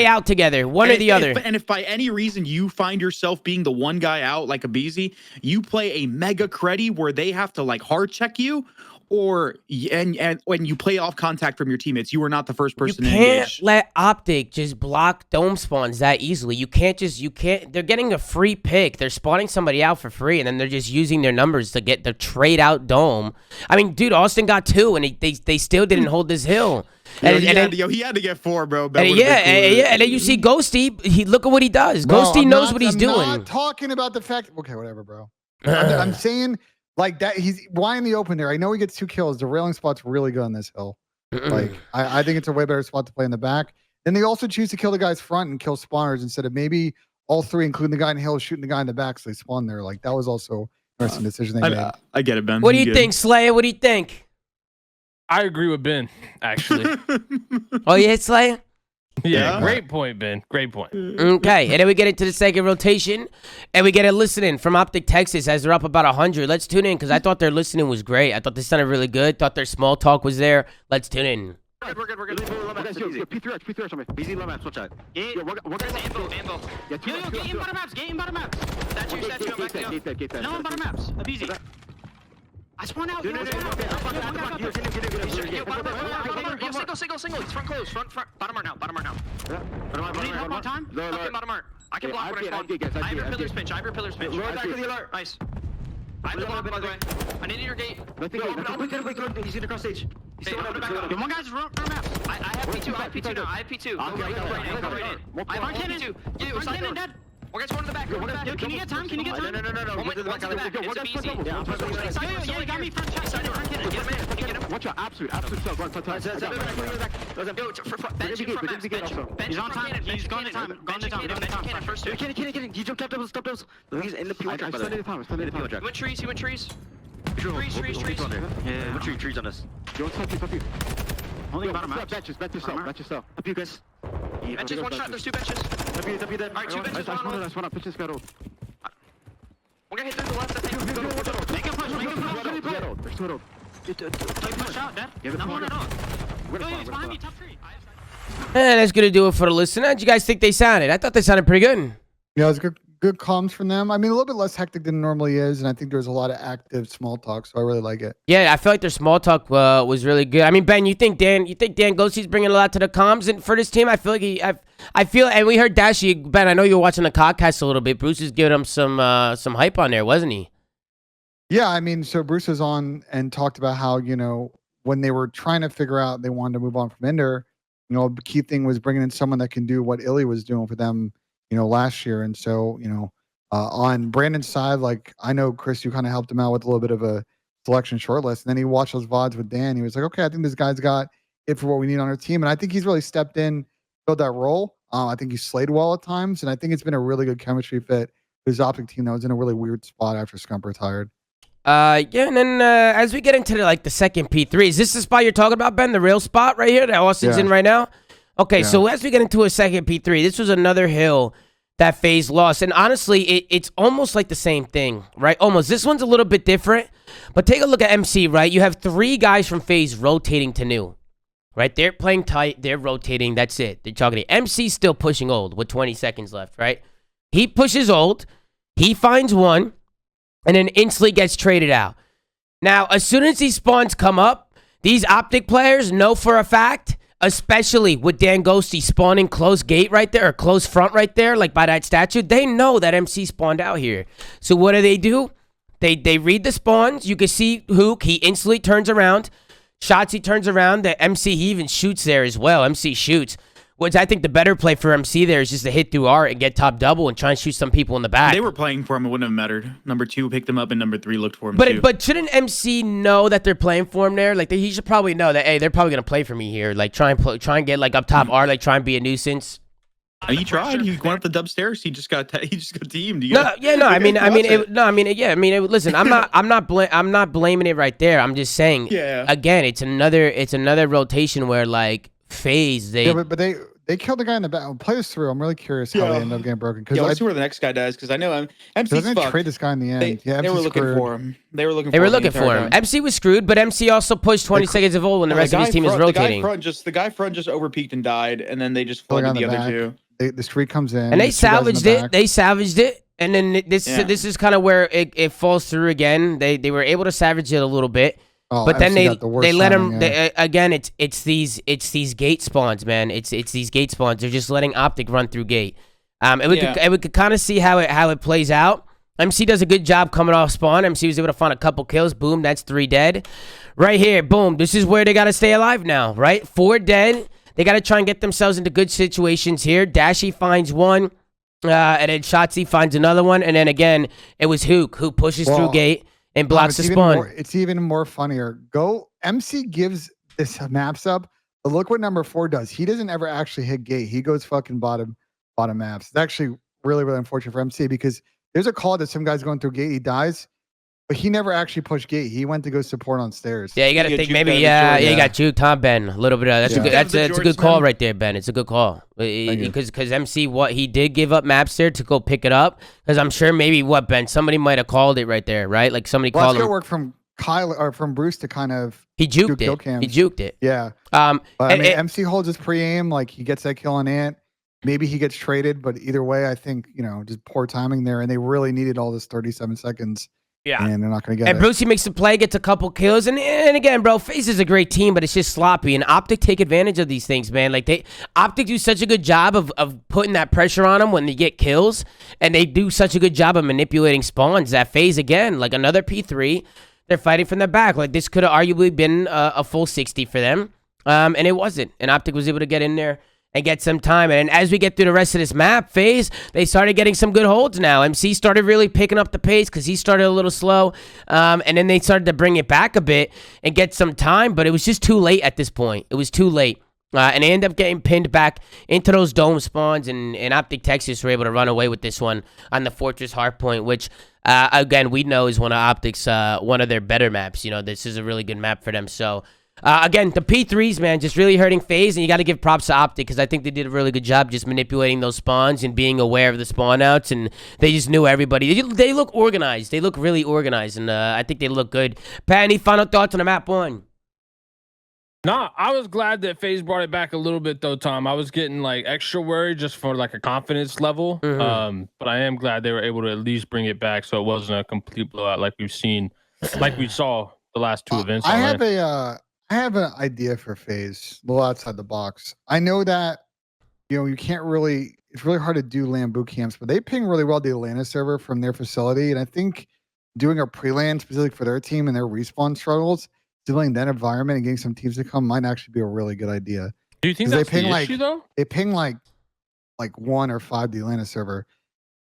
out together. One or the other. And if by any reason you find yourself being the one guy out like a Beezy, you play a mega creddy where they have to like hard check you. Or and when you play off contact from your teammates, you are not the first person to engage. You can't let Optic just block dome spawns that easily. You can't. They're getting a free pick. They're spawning somebody out for free, and then they're just using their numbers to get the trade out dome. I mean, dude, Austin got 2, and they still didn't hold this hill. He had to get 4, bro. And then you see Ghosty. Look at what he does. Ghosty knows what he's doing. I'm not talking about the fact. Okay, whatever, bro. I'm saying. Like that, he's why in the open there. I know he gets 2 kills. The railing spot's really good on this hill. Like I think it's a way better spot to play in the back. Then they also choose to kill the guy's front and kill spawners instead of maybe all 3, including the guy in the hill, shooting the guy in the back, so they spawn there. Like that was also an interesting decision they made. I get it, Ben. What do you think, Slayer? What do you think? I agree with Ben, actually. Oh yeah, Slayer. Yeah, great point, Ben. Great point. Okay, and then we get into the second rotation, and we get a listening from Optic Texas as they're up about 100. Let's tune in because I thought their listening was great. I thought this sounded really good. Thought their small talk was there. Let's tune in. We're good. P3 easy low maps, watch out. We're guys anvil. Yo, get in bottom maps. Statue, I'm back to you. No, on bottom maps. Easy. I spawn out. Single. He's front close. Front. Bottom art now. You need help on time? Okay, bottom art. I can block what I spawn. I have your pillars pinch. Roll back to the alert. Nice. I have the block, by the way. I need your gate. Wait. He's in the cross stage. He's still back up. One guy's front map. I have P2 now. I have P2. Go right in. I have P2. Yo, Simon dead. One guy's going to the back. Yo, can you get time? No. One to the back. It's a BZ. Yeah, you got me front chest. Get him. Watch out. Absolute self. Run. Yo, bench. He's on time. He's gone in time. First two. He jumped up those. He's in the P1 track, by the way. He went trees. Trees. Yeah, what trees on us? Don't stop you. Only bottom out. Bet yourself. Up you guys. Benches, one shot. There's 2 benches. W dead. Alright, 2 benches. One up. Pitch this guy. One guy hit through the left, I think. Make a push. There's 2 middle. Push out, Dad. No. Yo, he's behind me. Top 3. And that's going to do it for the listener. How'd you guys think they sounded? I thought they sounded pretty good. Yeah, it was good comms from them. I mean, a little bit less hectic than it normally is, and I think there was a lot of active small talk, so I really like it. Yeah, I feel like their small talk was really good. I mean, Ben, you think Dan Ghostie's bringing a lot to the comms and for this team? I feel like and we heard Dashy, Ben, I know you were watching the podcast a little bit. Bruce is giving him some hype on there, wasn't he? Yeah, I mean, so Bruce was on and talked about how, when they were trying to figure out they wanted to move on from Ender, the key thing was bringing in someone that can do what Illy was doing for them, last year. And so, On Brandon's side, like I know Chris, you kind of helped him out with a little bit of a selection shortlist, and then he watched those VODs with Dan. He was like, okay, I think this guy's got it for what we need on our team, and I think he's really stepped in, filled that role. I think he slayed well at times, and I think it's been a really good chemistry fit. His Optic team that was in a really weird spot after Scump retired. Yeah, and then as we get into the second P3, is this the spot you're talking about, Ben? The real spot right here that Austin's in right now? Okay, so as we get into a second P3, this was another hill that FaZe lost. And honestly, it's almost like the same thing, right? Almost. This one's a little bit different. But take a look at MC, right? You have 3 guys from FaZe rotating to new, right? They're playing tight. They're rotating. That's it. They're talking. MC's still pushing old with 20 seconds left, right? He pushes old. He finds one. And then instantly gets traded out. Now, as soon as these spawns come up, these Optic players know for a fact, especially with Dan Ghosty spawning close gate right there, or close front right there, like by that statue, they know that MC spawned out here. So what do? They read the spawns. You can see Hook, he instantly turns around. Shots, he turns around. The MC, he even shoots there as well. MC shoots. Which I think the better play for MC there is just to hit through art and get top double and try and shoot some people in the back. They were playing for him. It wouldn't have mattered. Number 2 picked him up, and number 3 looked for him too. But shouldn't MC know that they're playing for him there? Like he should probably know that. Hey, they're probably gonna play for me here. Like try and get like up top art. Like try and be a nuisance. He tried. He went up the dub stairs. He just got teamed. Listen, I'm not blaming it right there. I'm just saying. Yeah. Again, it's another rotation where like FaZe but they killed the guy in the back. Play this through. I'm really curious how they end up getting broken. Let's see where the next guy does, because I know MC's fucked. Trade this guy in the end. They were looking for him. They were looking for him. MC was screwed, but MC also pushed 20 seconds of ult when the rest of his team is rotating. The guy front just overpeaked and died, and then they just flooded the other 2. The streak comes in, and they salvaged it. And then this is kind of where it falls through again. They were able to salvage it a little bit. Oh, but then they let him again. It's these gate spawns, man. It's these gate spawns. They're just letting Optic run through gate. We could kind of see how it plays out. MC does a good job coming off spawn. MC was able to find a couple kills. Boom, that's 3 dead. Right here, boom. This is where they gotta stay alive now, right? 4 dead. They gotta try and get themselves into good situations here. Dashy finds one, and then Shotzi finds another one, and then again it was Hook who pushes through gate and blocks the spawn. It's even more funnier. MC gives this maps up, but look what number 4 does. He doesn't ever actually hit gate. He goes fucking bottom maps. It's actually really, really unfortunate for MC, because there's a call that some guy's going through gate, he dies, but he never actually pushed gate. He went to go support on stairs. Yeah, you got to think maybe, you got juked, huh, Ben? A little bit. That's a good call right there, Ben. It's a good call. Because MC, he did give up maps there to go pick it up. Because I'm sure maybe, Ben? Somebody might have called it right there, right? Like somebody called him. That's good work from Kyle, or from Bruce to kind of... He juked it. He juked it. Yeah. But, MC holds his pre-aim. Like, he gets that kill on Ant. Maybe he gets traded, but either way, I think, just poor timing there. And they really needed all this 37 seconds. Yeah. And they're not going to get it. And Brucey makes the play, gets a couple kills. And again, bro, FaZe is a great team, but it's just sloppy. And Optic take advantage of these things, man. Like, Optic do such a good job of putting that pressure on them when they get kills. And they do such a good job of manipulating spawns that FaZe, again, like another P3, they're fighting from the back. Like, this could have arguably been a full 60 for them. And it wasn't. And Optic was able to get in there and get some time. And as we get through the rest of this map, FaZe, they started getting some good holds now. MC started really picking up the pace because he started a little slow. And then they started to bring it back a bit and get some time, but it was just too late at this point. It was too late. And they end up getting pinned back into those dome spawns, and Optic Texas were able to run away with this one on the Fortress Hardpoint, which, again, we know is one of Optic's, one of their better maps. This is a really good map for them. So, again, the P3s, man, just really hurting FaZe, and you got to give props to Optic because I think they did a really good job just manipulating those spawns and being aware of the spawn outs, and they just knew everybody. They look organized. They look really organized, and I think they look good. Pat, any final thoughts on the map 1? Nah, I was glad that FaZe brought it back a little bit though, Tom. I was getting like extra worried just for like a confidence level. But I am glad they were able to at least bring it back so it wasn't a complete blowout like we saw the last 2 events. I have an idea for FaZe, a little outside the box. I know that you can't really, it's really hard to do LAN boot camps, but they ping really well the Atlanta server from their facility. And I think doing a pre-LAN specifically for their team and their respawn struggles, doing that environment and getting some teams to come might actually be a really good idea. Do you think that's the issue though? They ping like 1 or 5 the Atlanta server.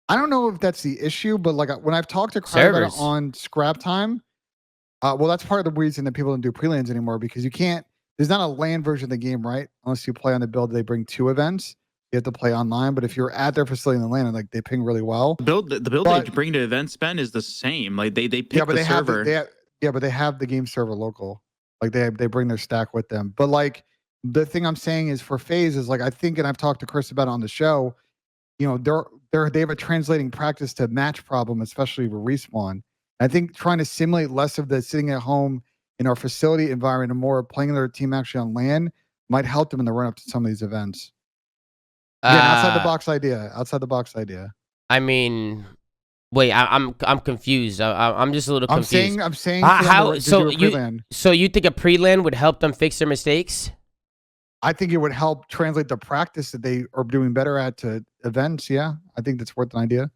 I don't know if that's the issue, but like when I've talked to Crowd about it Servers. on Scrap Time, well, that's part of the reason that people don't do pre-lands anymore because you can't. There's not a LAN version of the game, right? Unless you play on the build, they bring 2 events. You have to play online, but if you're at their facility in the LAN, like they ping really well. The build But- they bring to events, Ben, is the same. Like they pick Yeah, but the they have server. but they have the game server local. Like they bring their stack with them. But like the thing I'm saying is for FaZe is like I think, and I've talked to Chris about it on the show. You know, they have a translating practice to match problem, especially with respawn. I think trying to simulate less of the sitting at home in our facility environment and more playing their team actually on LAN might help them in the run up to some of these events. Again, outside the box idea. Outside the box idea. I mean, wait, I'm confused. I'm just a little confused. I'm saying how to so do a you pre-LAN. so you think a pre-land would help them fix their mistakes? I think it would help translate the practice that they are doing better at to events. Yeah, I think that's worth an idea.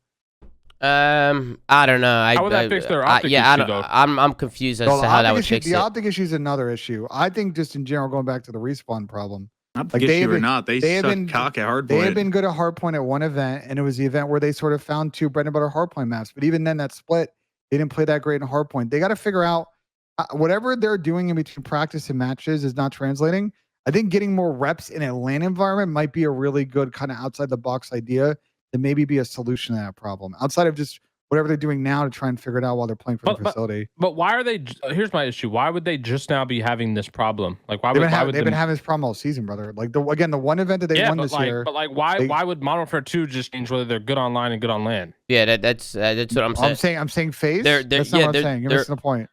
I don't know. How would that fix their optic yeah, issue, though? I'm confused as So to how that would fix the it. optic issue is another issue. I think just in general, going back to the respawn problem, Not like the they issue or have not, they have suck been- cock at hardpoint. they had been good at hardpoint at one event, and it was the event where they sort of found 2 bread and butter hardpoint maps. But even then, that split, they didn't play that great in hardpoint. They got to figure out whatever they're doing in between practice and matches is not translating. I think getting more reps in a LAN environment might be a really good kind of outside the box idea to maybe be a solution to that problem. Outside of just whatever they're doing now to try and figure it out while they're playing for the facility. But why are they? Here's my issue. Why would they just now be having this problem? Like, why They've would been having this problem all season, brother. Like the one event that they won this year. But like, why they- why would Modern Warfare 2 just change whether they're good online and good on LAN? Yeah, that's what I'm saying. I'm saying FaZe. They're- That's yeah, not what I'm they're- saying. You're they're- missing the point.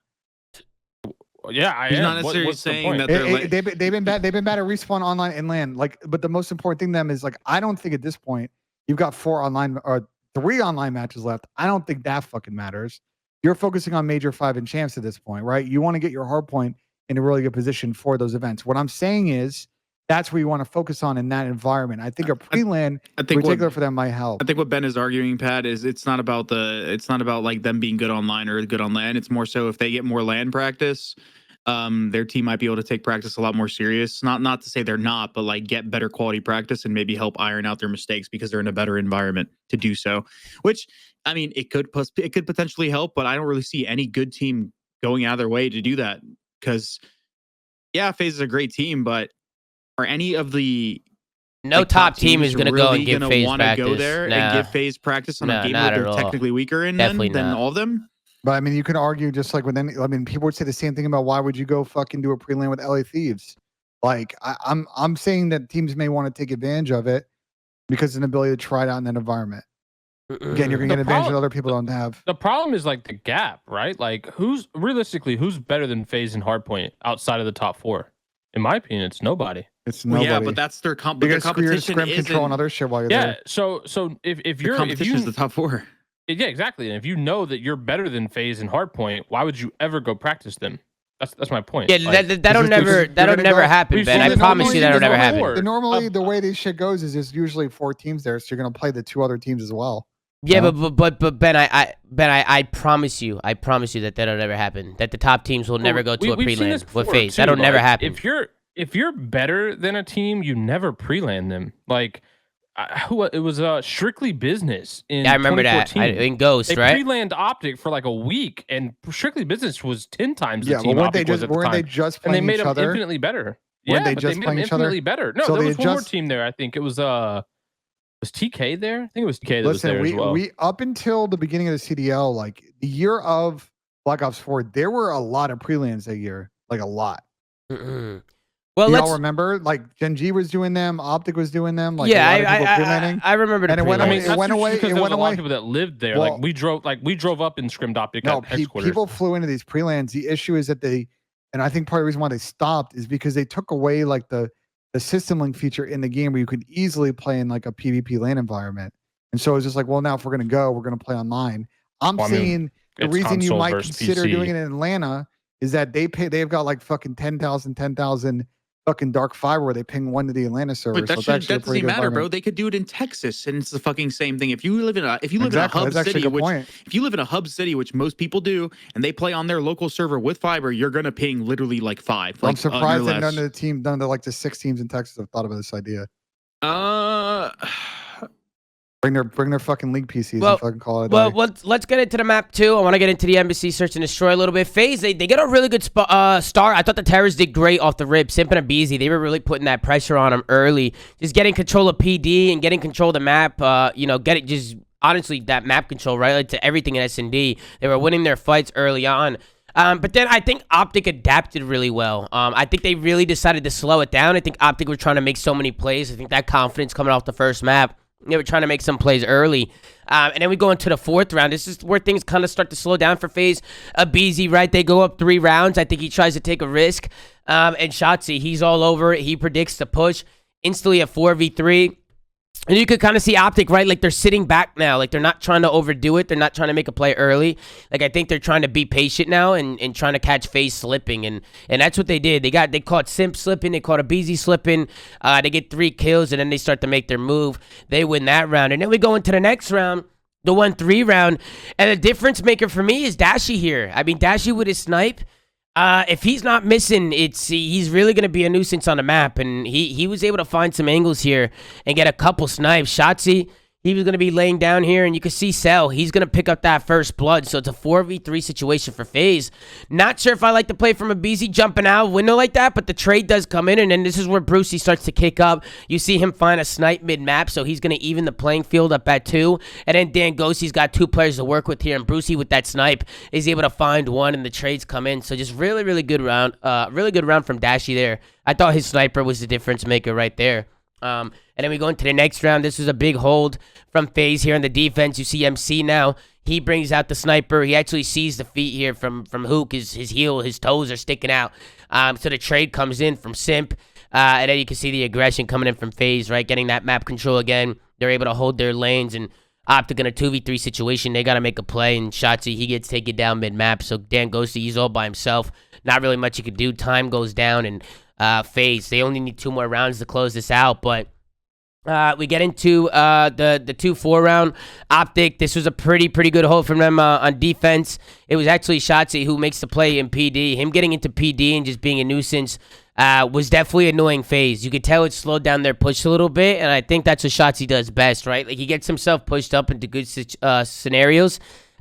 Yeah, I He's am. not necessarily What's the saying point? that they're like, They've been bad. They've been bad at respawn online and LAN. Like, but the most important thing to them is like I don't think at this point you've got 4 online or 3 online matches left. I don't think that fucking matters. You're focusing on Major 5 and champs at this point, right? You want to get your hard point in a really good position for those events. What I'm saying is that's where you want to focus on in that environment. I think a pre-LAN I in think particular for them might help. I think what Ben is arguing, Pat, is it's not about like them being good online or good on LAN. It's more so if they get more LAN practice, their team might be able to take practice a lot more serious. Not to say they're not, but like get better quality practice and maybe help iron out their mistakes because they're in a better environment to do so. Which I mean, it could potentially help, but I don't really see any good team going out of their way to do that. Because yeah, FaZe is a great team, but are any of the No like, top team teams is going to go and really give gonna FaZe wanna practice. go there Nah. and give FaZe practice on No, a game not where at they're all. technically weaker in Definitely than not. all of them? But I mean, you can argue just like with any. I mean, people would say the same thing about why would you go fucking do a pre-LAN with LA Thieves? Like I'm saying that teams may want to take advantage of it because of an ability to try it out in that environment. Again, you're gonna get advantage that other people don't have. The problem is like the gap, right? Like who's better than FaZe in hardpoint outside of the top 4? In my opinion, it's nobody. It's Well, nobody. yeah, but that's their you're their gonna screw your competition scrim control and isn't other shit while you're Yeah. there. So if the you're competition is the top 4. yeah, exactly. And if you know that you're better than FaZe in hardpoint, why would you ever go practice them? That's my point. Yeah, Like, that'll you're never gonna never go- happen, we've Ben. seen I it promise normally you that'll in never the happen. war. Normally, the way this shit goes is there's usually 4 teams there, so you're gonna play the 2 other teams as well. Yeah, Huh? but Ben, I promise you that that'll never happen. That the top teams will never go to a we've seen pre-LAN this with before, FaZe. too, That'll never like, happen. If you're better than a team, you never pre-LAN them. Like it was Strictly Business in Yeah, I remember that 2014. in Ghost, They right? pre-landed Optic for like a week, and Strictly Business was 10 times the Yeah, but team weren't they Optic was just at the weren't they time. just And they playing made each them other? infinitely better. Weren't Yeah, they but just they made playing them each other? infinitely better. No, So there they was one more just- team there. I think it was TK there? I think it was TK that was Listen, there as well. we up until the beginning of the CDL, like the year of Black Ops 4, there were a lot of pre-lands that year, like a lot. Mm-mm. Well, Do let's. y'all remember? Like Gen G was doing them, Optic was doing them. Like Yeah, a lot of people pre-landing. I remember the And it went I pre-LAN. mean, it that's went just away- because it there was went a lot away. of people that lived there. Well- we drove up in Scrimmed Optic No, at headquarters. people flew into these pre-lands. The issue is that and I think part of the reason why they stopped is because they took away like the system link feature in the game where you could easily play in like a PvP LAN environment. And so it's just like, well, now if we're gonna go, we're gonna play online. I'm Well, I mean, saying the it's reason you console might versus consider PC. doing it in Atlanta is that they've got like fucking 10,000 fucking dark fiber where they ping one to the Atlanta server. But that, so it's actually a that pretty doesn't good matter, bro. environment. They could do it in Texas, and it's the fucking same thing. If you live in a Exactly. hub That's actually a city, good which point. if you live in a hub city, which most people do, and they play on their local server with fiber, you're gonna ping literally like 5. I'm Like, surprised that less. none of like the 6 teams in Texas have thought about this idea. Bring their fucking league PCs Well- and fucking call it a Well, day. let's get into the map too. I want to get into the embassy search and destroy a little bit. FaZe, they get a really good start. I thought the Terrors did great off the rip. Simp and Abeezy, they were really putting that pressure on them early. Just getting control of PD and getting control of the map. Honestly, that map control, right, like to everything in S&D. They were winning their fights early on. But then I think Optic adapted really well. I think they really decided to slow it down. I think Optic were trying to make so many plays. I think that confidence coming off the first map, they were trying to make some plays early. And then we go into the fourth round. This is where things kind of start to slow down for FaZe. Abeezy, right? They go up 3 rounds. I think he tries to take a risk. And Shotzzy, he's all over it. He predicts the push. Instantly a 4v3. And you could kind of see Optic, right? Like, they're sitting back now. Like, they're not trying to overdo it. They're not trying to make a play early. Like, I think they're trying to be patient now and trying to catch FaZe slipping. And that's what they did. They caught Simp slipping. They caught Abeezy slipping. They get 3 kills, and then they start to make their move. They win that round. And then we go into the next round, the 1-3 round. And the difference maker for me is Dashy here. I mean, Dashy with his snipe. If he's not missing, he's really going to be a nuisance on the map. And he was able to find some angles here and get a couple snipes. Shotzzy, he was going to be laying down here, and you can see Cell. He's going to pick up that first blood, so it's a 4v3 situation for FaZe. Not sure if I like to play from Abeezy jumping out window like that, but the trade does come in, and then this is where Brucey starts to kick up. You see him find a snipe mid-map, so he's going to even the playing field up at 2. And then Dan Ghostie's got 2 players to work with here, and Brucey with that snipe is able to find 1, and the trades come in. So just really, really good round. Really good round from Dashy there. I thought his sniper was the difference maker right there. And then we go into the next round. This was a big hold from FaZe here on the defense. You see MC now. He brings out the sniper. He actually sees the feet here from Hook. His heel, his toes are sticking out. So the trade comes in from Simp. And then you can see the aggression coming in from FaZe, right? Getting that map control again. They're able to hold their lanes. And Optic in a 2v3 situation. They got to make a play. And Shotzzy, he gets taken down mid-map. So Dan Ghosty, he's all by himself. Not really much he could do. Time goes down. And FaZe, they only need 2 more rounds to close this out. But we get into the 2-4 round. Optic, this was a pretty good hold from them on defense. It was actually Shotzzy who makes the play in PD. Him getting into PD and just being a nuisance was definitely annoying FaZe. You could tell it slowed down their push a little bit, and I think that's what Shotzzy does best, right? Like, he gets himself pushed up into good scenarios.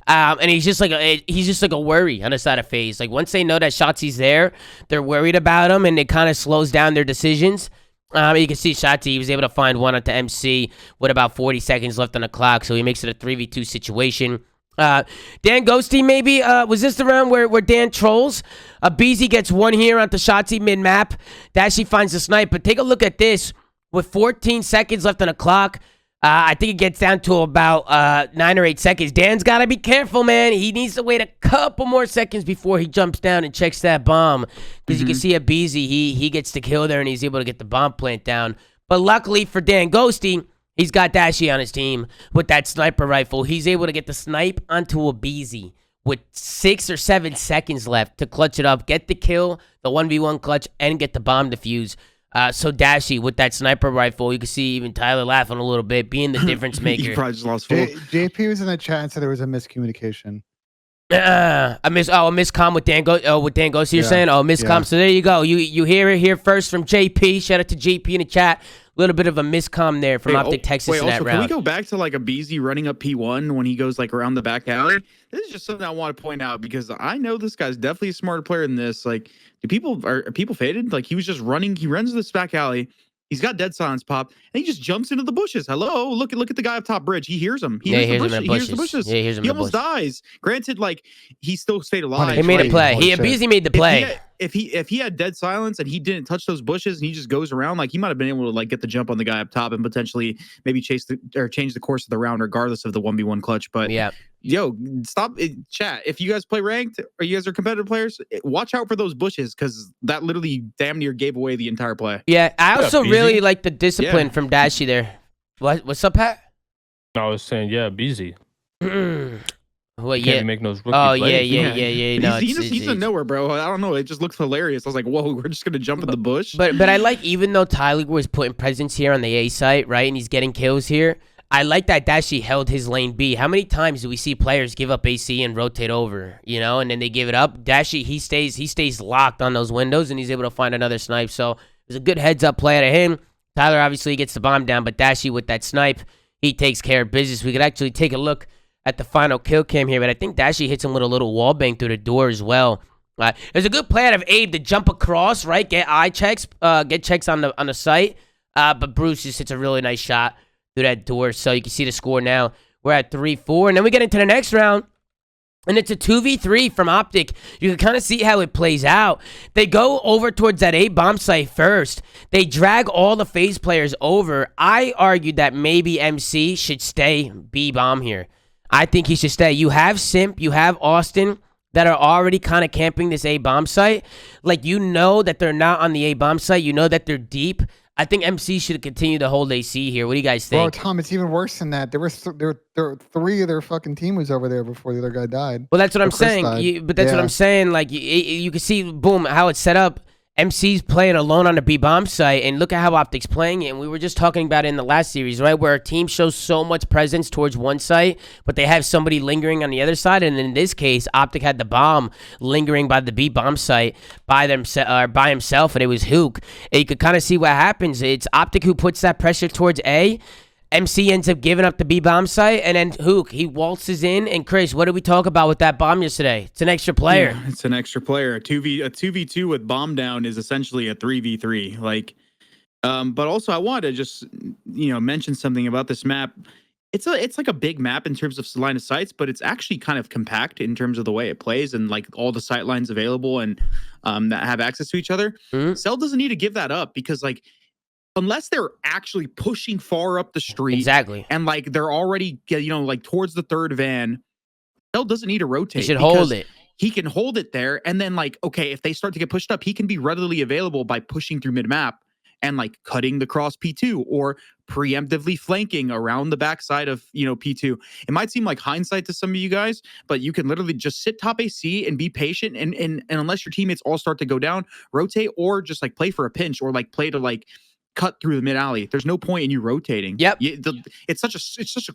And he's just like a worry on the side of FaZe. Like, once they know that Shotzzy's there, they're worried about him, and it kind of slows down their decisions. You can see Shotzzy, he was able to find 1 onto MC with about 40 seconds left on the clock, so he makes it a 3v2 situation. Dan Ghosty, maybe, was this the round where Dan trolls? Abeezy gets 1 here onto Shotzzy mid-map. Dashy finds the snipe, but take a look at this. With 14 seconds left on the clock, I think it gets down to about 9 or 8 seconds. Dan's got to be careful, man. He needs to wait a couple more seconds before he jumps down and checks that bomb. Because you can see Abeezy, he gets the kill there, and he's able to get the bomb plant down. But luckily for Dan Ghosty, he's got Dashy on his team with that sniper rifle. He's able to get the snipe onto Abeezy with 6 or 7 seconds left to clutch it up, get the kill, the 1v1 clutch, and get the bomb defuse. So Dashy with that sniper rifle, you can see even Tyler laughing a little bit, being the difference maker. He probably just lost full. JP was in the chat and said there was a miscommunication. A miscomm with Dan Ghosty, you're saying? Oh, miscomm. Yeah. So there you go. You hear it here first from JP. Shout out to JP in the chat. A little bit of a miscomm there from Optic Texas in that round. Can we go back to like Abeezy running up P1 when he goes like around the back alley? This is just something I want to point out because I know this guy's definitely a smarter player than this. Like, are people faded? Like, he was just running. He runs this back alley. He's got dead silence pop, and he just jumps into the bushes. Hello, look at the guy up top bridge. He hears him. He hears the bushes. Yeah, he hears him. He almost dies. Granted, like, he still stayed alive. He made a play. Abeezy made the play. If he had dead silence and he didn't touch those bushes and he just goes around, like, he might have been able to like get the jump on the guy up top and potentially maybe change the course of the round regardless of the 1v1 clutch. But yeah. Yo, stop it, chat. If you guys play ranked or you guys are competitive players, watch out for those bushes because that literally damn near gave away the entire play. Yeah, I also really like the discipline from Dashy there. What's up, Pat? No, I was saying, yeah, Beezy. Well, Can't yeah. be making those rookie Oh, plays. yeah. No, he's a nowhere, bro. I don't know. It just looks hilarious. I was like, whoa, we're just gonna jump in the bush. But I like, even though Tyler was putting presence here on the A site, right, and he's getting kills here, I like that Dashy held his lane B. How many times do we see players give up AC and rotate over, you know, and then they give it up? Dashy, he stays locked on those windows, and he's able to find another snipe. So it was a good heads-up play out of him. Tyler obviously gets the bomb down, but Dashy with that snipe, he takes care of business. We could actually take a look at the final kill cam here, but I think Dashy hits him with a little wall bang through the door as well. There's a good play out of Abe to jump across, right? Get eye checks, get checks on the site. But Bruce just hits a really nice shot through that door. So you can see the score now. We're at 3-4. And then we get into the next round. And it's a 2v3 from Optic. You can kind of see how it plays out. They go over towards that A bomb site first. They drag all the FaZe players over. I argued that maybe MC should stay B bomb here. I think he should stay. You have Simp, you have Austin that are already kind of camping this A bomb site. Like, you know that they're not on the A bomb site. You know that they're deep. I think MC should continue to hold AC here. What do you guys think? Well, Tom, it's even worse than that. There were 3 of their fucking team was over there before the other guy died. Well, that's what I'm saying. But that's what I'm saying. Like, you can see, boom, how it's set up. MC's playing alone on the B-bomb site, and look at how Optic's playing it. And we were just talking about it in the last series, right, where a team shows so much presence towards one site, but they have somebody lingering on the other side. And in this case, Optic had the bomb lingering by the B-bomb site by himself, and it was Hook. And you could kind of see what happens. It's Optic who puts that pressure towards A. MC ends up giving up the B-bomb site, and then Hook, he waltzes in. And Chris, what did we talk about with that bomb yesterday? It's an extra player. Yeah, it's an extra player. A 2v2 with bomb down is essentially a 3v3. Like, but also I wanted to just, mention something about this map. It's like a big map in terms of line of sights, but it's actually kind of compact in terms of the way it plays and like all the sight lines available and that have access to each other. Cell doesn't need to give that up because like, unless they're actually pushing far up the street. Exactly. And like they're already, like towards the third van, Cell doesn't need to rotate. He should hold it. He can hold it there. And then like, okay, if they start to get pushed up, he can be readily available by pushing through mid-map and like cutting the cross P2 or preemptively flanking around the backside of, P2. It might seem like hindsight to some of you guys, but you can literally just sit top AC and be patient. And unless your teammates all start to go down, rotate or just like play for a pinch or like play to like cut through the mid alley. There's no point in you rotating. Yep. It's such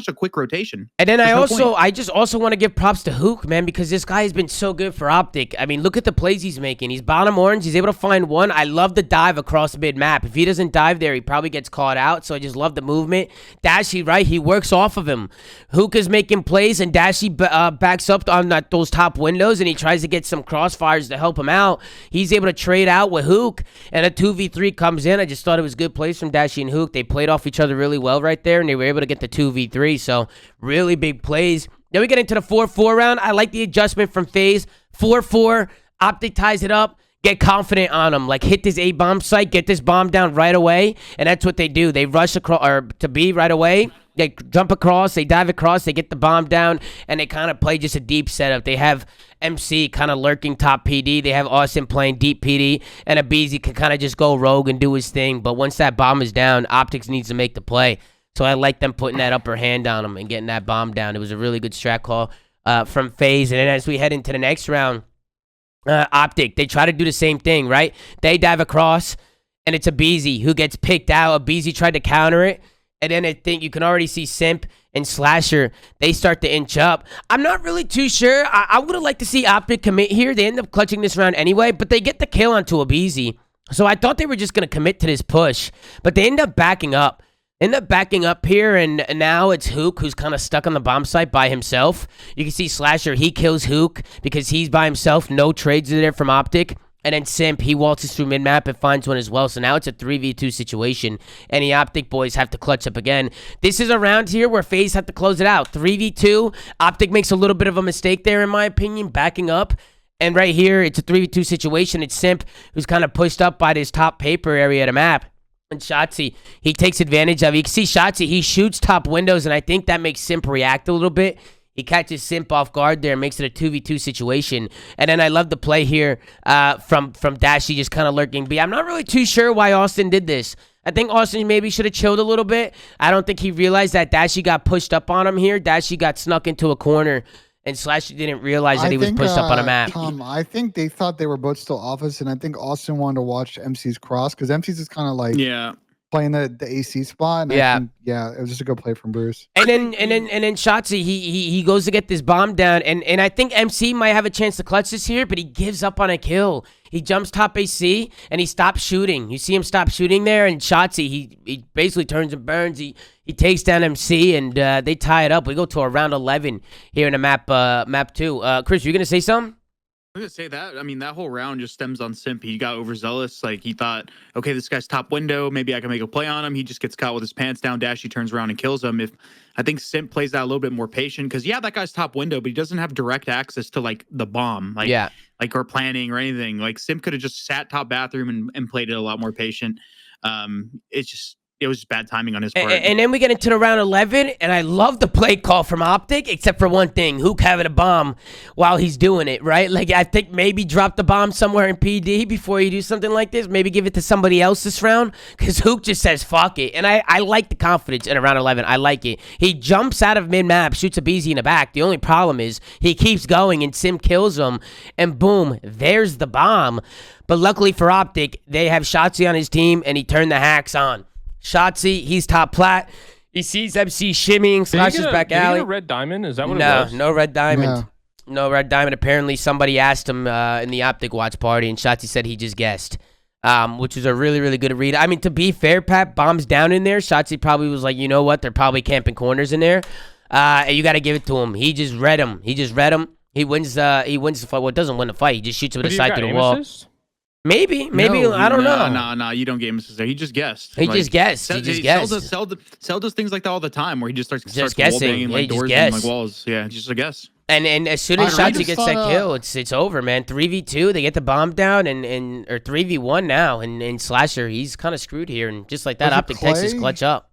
a quick rotation. And then I just also want to give props to Hook, man, because this guy has been so good for Optic. I mean, look at the plays he's making. He's bottom orange. He's able to find one. I love the dive across mid map. If he doesn't dive there, he probably gets caught out. So I just love the movement. Dashy, right? He works off of him. Hook is making plays, and Dashy backs up on those top windows, and he tries to get some crossfires to help him out. He's able to trade out with Hook, and a 2v3 comes in. I just thought it was good plays from Dashy and Hook. They played off each other really well right there, and they were able to get the 2v3. So really big plays. Then we get into the 4-4 round. I like the adjustment from FaZe. 4-4. Optic ties it up. Get confident on them. Like, hit this A-bomb site. Get this bomb down right away. And that's what they do. They rush across or to B right away. They jump across, they dive across, they get the bomb down, and they kind of play just a deep setup. They have MC kind of lurking top PD. They have Austin playing deep PD, and Abizi can kind of just go rogue and do his thing. But once that bomb is down, Optics needs to make the play. So I like them putting that upper hand on them and getting that bomb down. It was a really good strat call from FaZe. And then as we head into the next round, Optic, they try to do the same thing, right? They dive across, and it's Abizi who gets picked out. Abizi tried to counter it. And then I think you can already see Simp and Slasher, they start to inch up. I'm not really too sure. I would have liked to see Optic commit here. They end up clutching this round anyway, but they get the kill onto Abizi. So I thought they were just going to commit to this push, but they end up backing up. Here, and now it's Hook who's kind of stuck on the bomb site by himself. You can see Slasher, he kills Hook because he's by himself. No trades are there from Optic. And then Simp, he waltzes through mid-map and finds one as well. So now it's a 3v2 situation. And the Optic boys have to clutch up again. This is a round here where FaZe have to close it out. 3v2. Optic makes a little bit of a mistake there, in my opinion, backing up. And right here, it's a 3v2 situation. It's Simp who's kind of pushed up by this top paper area of the map. And Shotzi, he takes advantage of it. You can see Shotzi, he shoots top windows, and I think that makes Simp react a little bit. He catches Simp off guard there and makes it a 2v2 situation. And then I love the play here from Dashy just kind of lurking B. I'm not really too sure why Austin did this. I think Austin maybe should have chilled a little bit. I don't think he realized that Dashy got pushed up on him here. Dashy got snuck into a corner, and Slashy didn't realize that he was pushed up on a map. Tom, I think they thought they were both still office, and I think Austin wanted to watch MC's cross because MC's is kind of like playing the AC spot. And Yeah. I think, yeah, it was just a good play from Bruce. And then Shotzi, he goes to get this bomb down, and I think MC might have a chance to clutch this here, but he gives up on a kill. He jumps top AC and he stops shooting. You see him stop shooting there, and Shotzi, he basically turns and burns. He takes down MC, and they tie it up. We go to a round 11 here in the map 2. Chris, you gonna say something? I'm gonna say that. I mean, that whole round just stems on Simp. He got overzealous. Like he thought, okay, this guy's top window. Maybe I can make a play on him. He just gets caught with his pants down. Dashy turns around and kills him. If I think Simp plays that a little bit more patient, because yeah, that guy's top window, but he doesn't have direct access to like the bomb, like or planning or anything. Like Simp could have just sat top bathroom and played it a lot more patient. It was just bad timing on his part. And then we get into the round 11, and I love the play call from Optic, except for one thing. Hook having a bomb while he's doing it, right? Like, I think maybe drop the bomb somewhere in PD before you do something like this. Maybe give it to somebody else this round, because Hook just says, fuck it. And I like the confidence in a round 11. I like it. He jumps out of mid-map, shoots a BZ in the back. The only problem is he keeps going, and Sim kills him, and boom, there's the bomb. But luckily for Optic, they have Shotzi on his team, and he turned the hacks on. Shotzi, he's top plat. He sees MC shimmying, slashes back alley. Did he get a red diamond? Is that what it was? No red diamond. No red diamond. Apparently, somebody asked him in the Optic watch party, and Shotzi said he just guessed, which is a really, really good read. I mean, to be fair, Pat, bombs down in there. Shotzi probably was like, you know what? They're probably camping corners in there. And you got to give it to him. He just read him. He wins the fight. Well, it doesn't win the fight. He just shoots him with a side through the wall. Maybe, No, I don't know. No, you don't game assist there. He just guessed. He just guessed. Cell does things like that all the time, where he just starts guessing. wallbanging like doors and like walls. Yeah, just a guess. And as soon as Shotzi gets that kill, it's over, man. 3v2, they get the bomb down, or 3v1 now, and Slasher, he's kind of screwed here, and just like that, Optic takes his clutch up.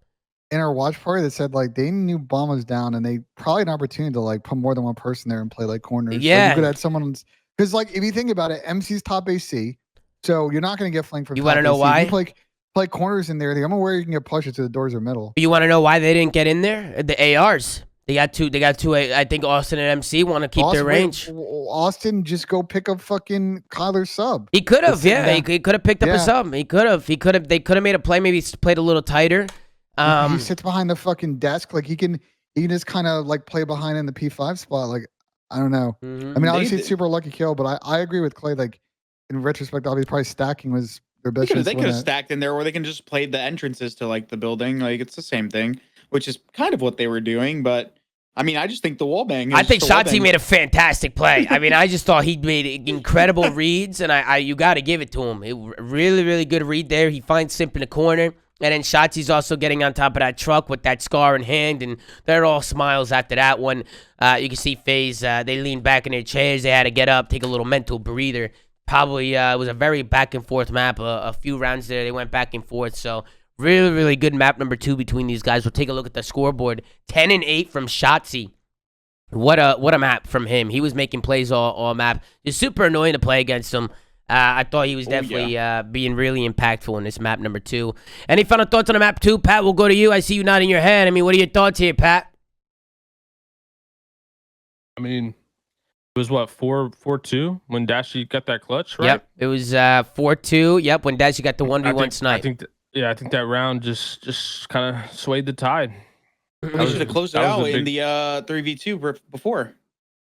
In our watch party that said like they knew bomb was down, and they probably had an opportunity to like put more than one person there and play like corners. Yeah, like, you could have someone's, because like if you think about it, MC's top AC. So you're not going to get flanked from. You want to know why? You play corners in there. I'm aware you can get pushed to the doors or middle. You want to know why they didn't get in there? The ARs. They got two. I think Austin and MC want to keep their range. Austin, just go pick up fucking Kyler's sub. He could have, yeah. He could have picked up a sub. He could have. They could have made a play. Maybe played a little tighter. He sits behind the fucking desk. Like he can just kind of like play behind in the P5 spot. Like I don't know. I mean, obviously it's super lucky kill, but I agree with Clay. Like. In retrospect, obviously, probably stacking was their best. They could have stacked in there, or they can just play the entrances to like the building. Like it's the same thing, which is kind of what they were doing. But I mean, I just think the wallbang. I think Shotzi made a fantastic play. I mean, I just thought he made incredible reads, and you got to give it to him. Really, really good read there. He finds Simp in the corner, and then Shotzi's also getting on top of that truck with that scar in hand, and they're all smiles after that one. You can see FaZe. They leaned back in their chairs. They had to get up, take a little mental breather. Probably it was a very back and forth map. A few rounds there, they went back and forth. So really, really good map number 2 between these guys. We'll take a look at the scoreboard. 10-8 from Shotzi. What a map from him. He was making plays all map. It's super annoying to play against him. I thought he was definitely being really impactful in this map number 2. Any final thoughts on the map 2? Pat, we'll go to you. I see you nodding your head. I mean, what are your thoughts here, Pat? I mean, it was what 4-2 when Dashy got that clutch, right? Yep, it was 4-2. Yep, when Dashy got the 1v1 snipe. I think that round just kind of swayed the tide. They should have closed it out in the 3v2 before.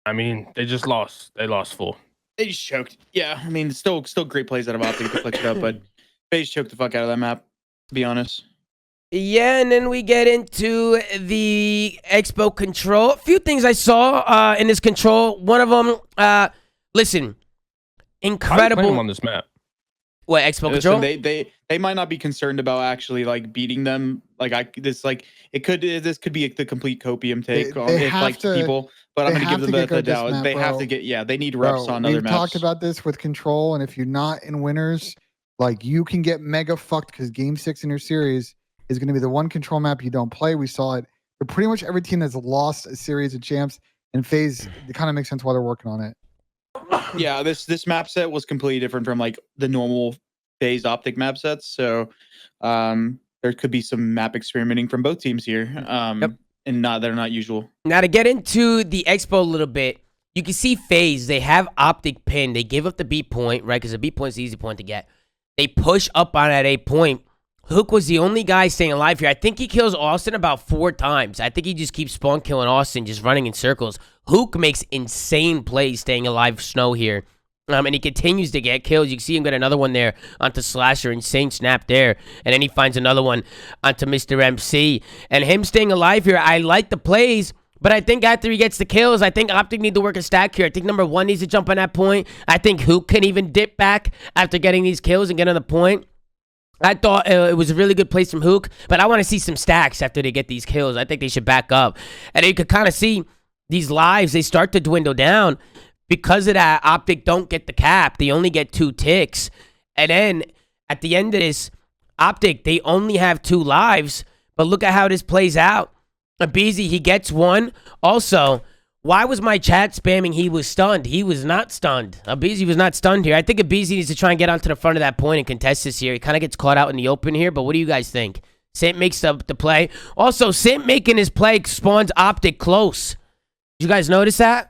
I mean, they just lost. They lost full. They just choked. Yeah, I mean, still great plays out of Optic to clutch it up, but they just choked the fuck out of that map. To be honest. Yeah, and then we get into the Expo control. A few things I saw in this control. One of them, listen, incredible. How do you play them on this map? What, Expo control? They might not be concerned about actually like beating them. This could be the complete copium take on people. But I'm gonna give them the doubt. They have to get they need reps on other maps. We've talked about this with control, and if you're not in winners, like you can get mega fucked because game 6 in your series is going to be the one control map you don't play. We saw it for pretty much every team that's lost a series of champs, and FaZe, it kind of makes sense why they're working on it. Yeah, this map set was completely different from like the normal FaZe Optic map sets. So there could be some map experimenting from both teams here. And they're not usual. Now to get into the Expo a little bit, you can see FaZe, they have Optic pinned. They give up the B point, right? Because the B point is the easy point to get. They push up on that A point. Hook was the only guy staying alive here. I think he kills Austin about 4 times. I think he just keeps spawn killing Austin, just running in circles. Hook makes insane plays staying alive Snow here. And he continues to get kills. You can see him get another one there onto Slasher. Insane snap there. And then he finds another one onto Mr. MC. And him staying alive here, I like the plays. But I think after he gets the kills, I think Optic need to work a stack here. I think number 1 needs to jump on that point. I think Hook can even dip back after getting these kills and get on the point. I thought it was a really good place from Hook, but I want to see some stacks after they get these kills. I think they should back up. And you could kind of see these lives, they start to dwindle down. Because of that, Optic don't get the cap. They only get 2 ticks. And then at the end of this, Optic, they only have 2 lives. But look at how this plays out. aBeZy, he gets 1. Also, why was my chat spamming he was stunned? He was not stunned. aBeZy was not stunned here. I think aBeZy needs to try and get onto the front of that point and contest this here. He kind of gets caught out in the open here, but what do you guys think? Simp makes the play. Also, Simp making his play spawns Optic close. Did you guys notice that?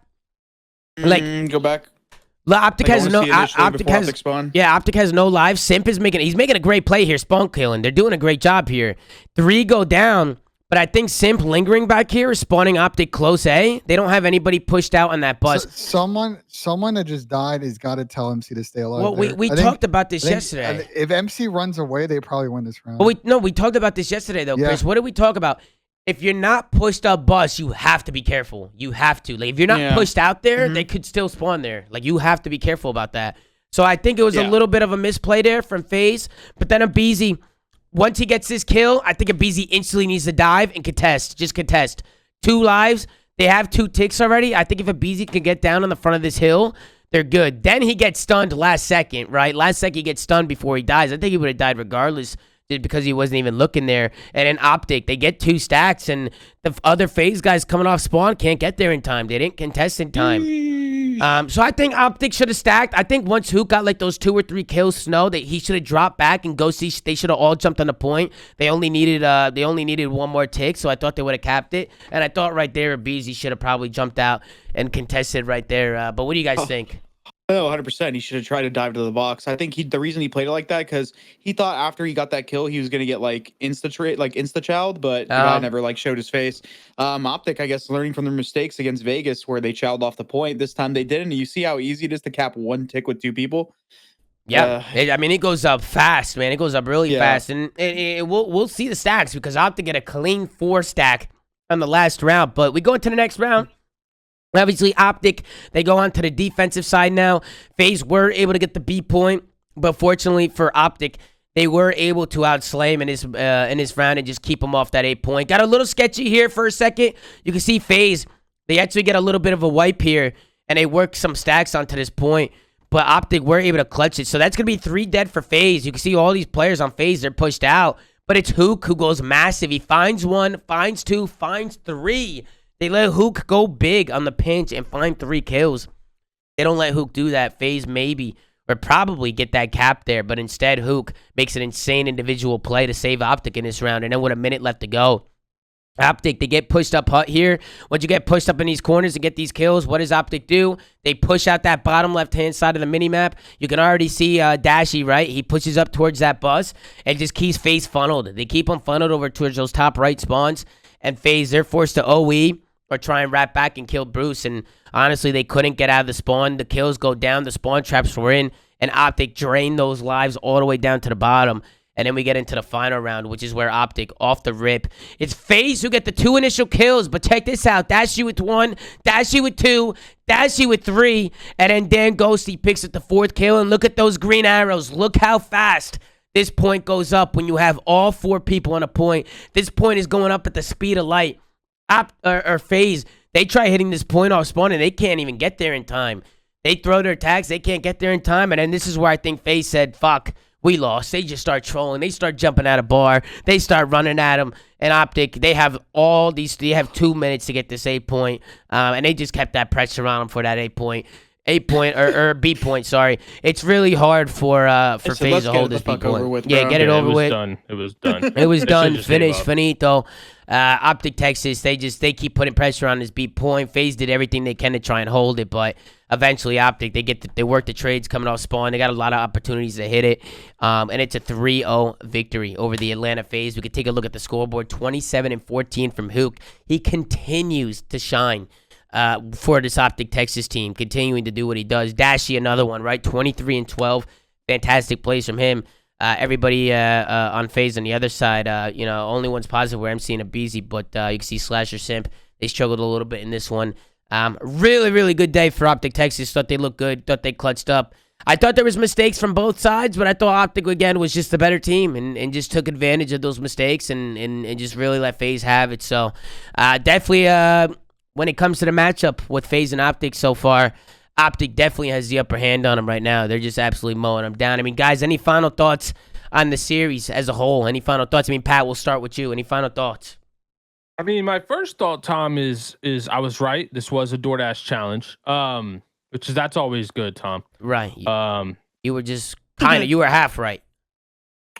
Like, go back. Optic has no Optic has spawn. Yeah, Optic has no lives. Simp is he's making a great play here, spawn killing. They're doing a great job here. 3 go down, but I think Simp lingering back here is spawning Optic close A. They don't have anybody pushed out on that bus. So, someone that just died has got to tell MC to stay alive. Well, we talked about this yesterday. If MC runs away, they probably win this round. Well, we talked about this yesterday though, Chris. What did we talk about? If you're not pushed up bus, you have to be careful. You have to. Like, if you're not pushed out there, they could still spawn there. Like, you have to be careful about that. So I think it was a little bit of a misplay there from FaZe. But then aBeZy, once he gets this kill, I think aBeZy instantly needs to dive and contest. Just contest. 2 lives. They have 2 ticks already. I think if aBeZy can get down on the front of this hill, they're good. Then he gets stunned last second, right? Last second he gets stunned before he dies. I think he would have died regardless, because he wasn't even looking there. And in Optic, they get 2 stacks, and the other FaZe guys coming off spawn can't get there in time. They didn't contest in time. So I think Optic should have stacked. I think once Hook got like those 2 or 3 kills, Snow, that he should have dropped back and they should have all jumped on the point. They only needed 1 more tick, so I thought they would have capped it. And I thought right there, aBeZy should have probably jumped out and contested right there. But what do you guys think? Oh, 100%. He should have tried to dive to the box. I think the reason he played it like that because he thought after he got that kill, he was gonna get like insta-chowed, but the guy never like showed his face. Optic, I guess, learning from their mistakes against Vegas where they chowed off the point. This time they didn't. You see how easy it is to cap 1 tick with 2 people. Yeah, I mean, it goes up fast, man. It goes up really fast, and we'll see the stacks because Optic get a clean 4 stack on the last round. But we go into the next round. Obviously, Optic, they go on to the defensive side now. FaZe were able to get the B point, but fortunately for Optic, they were able to outslay him in this round and just keep him off that 8 point. Got a little sketchy here for a second. You can see FaZe, they actually get a little bit of a wipe here, and they work some stacks onto this point, but Optic were able to clutch it. So that's going to be 3 dead for FaZe. You can see all these players on FaZe, they're pushed out, but it's Hook who goes massive. He finds 1, finds 2, finds 3. They let Hook go big on the pinch and find 3 kills. They don't let Hook do that. FaZe maybe or probably get that cap there, but instead Hook makes an insane individual play to save Optic in this round, and then with a minute left to go, Optic, they get pushed up hut here. Once you get pushed up in these corners and get these kills, what does Optic do? They push out that bottom left-hand side of the minimap. You can already see Dashy, right? He pushes up towards that bus and just keeps FaZe funneled. They keep them funneled over towards those top right spawns, and FaZe, they're forced to OE or try and wrap back and kill Bruce. And honestly, they couldn't get out of the spawn. The kills go down. The spawn traps were in. And Optic drained those lives all the way down to the bottom. And then we get into the final round, which is where Optic, off the rip, it's FaZe who get the 2 initial kills. But check this out. Dashy with 1, Dashy with 2, Dashy with 3. And then Dan Ghosty picks up the 4th kill. And look at those green arrows. Look how fast this point goes up when you have all 4 people on a point. This point is going up at the speed of light. FaZe, they try hitting this point off spawn and they can't even get there in time. They throw their tags, they can't get there in time, and then this is where I think FaZe said, fuck, we lost. They just start trolling. They start jumping out of bar. They start running at them. And Optic, they have 2 minutes to get this 8 point, and they just kept that pressure on them for that 8 point. 8 point or B point, sorry. It's really hard for FaZe to hold this B point. Yeah, get it over with. It was done. It was done. Finished. Finito. Optic Texas, they keep putting pressure on this B point. FaZe did everything they can to try and hold it, but eventually Optic, they work the trades coming off spawn. They got a lot of opportunities to hit it. And it's a 3-0 victory over the Atlanta FaZe. We could take a look at the scoreboard. 27-14 from Hook. He continues to shine for this Optic Texas team, continuing to do what he does. Dashy, another one, right? 23-12. Fantastic plays from him. Everybody on FaZe on the other side, only one's positive where I'm seeing a Beezy, but you can see Slasher Simp. They struggled a little bit in this one. Really, really good day for Optic Texas. Thought they looked good. Thought they clutched up. I thought there was mistakes from both sides, but I thought Optic, again, was just the better team and just took advantage of those mistakes and just really let FaZe have it. So definitely when it comes to the matchup with FaZe and Optic so far, Optic definitely has the upper hand on them right now. They're just absolutely mowing them down. I mean, guys, any final thoughts on the series as a whole? Any final thoughts? I mean, Pat, we'll start with you. Any final thoughts? I mean, my first thought, Tom, is I was right. This was a DoorDash challenge, that's always good, Tom. Right. You were just you were half right.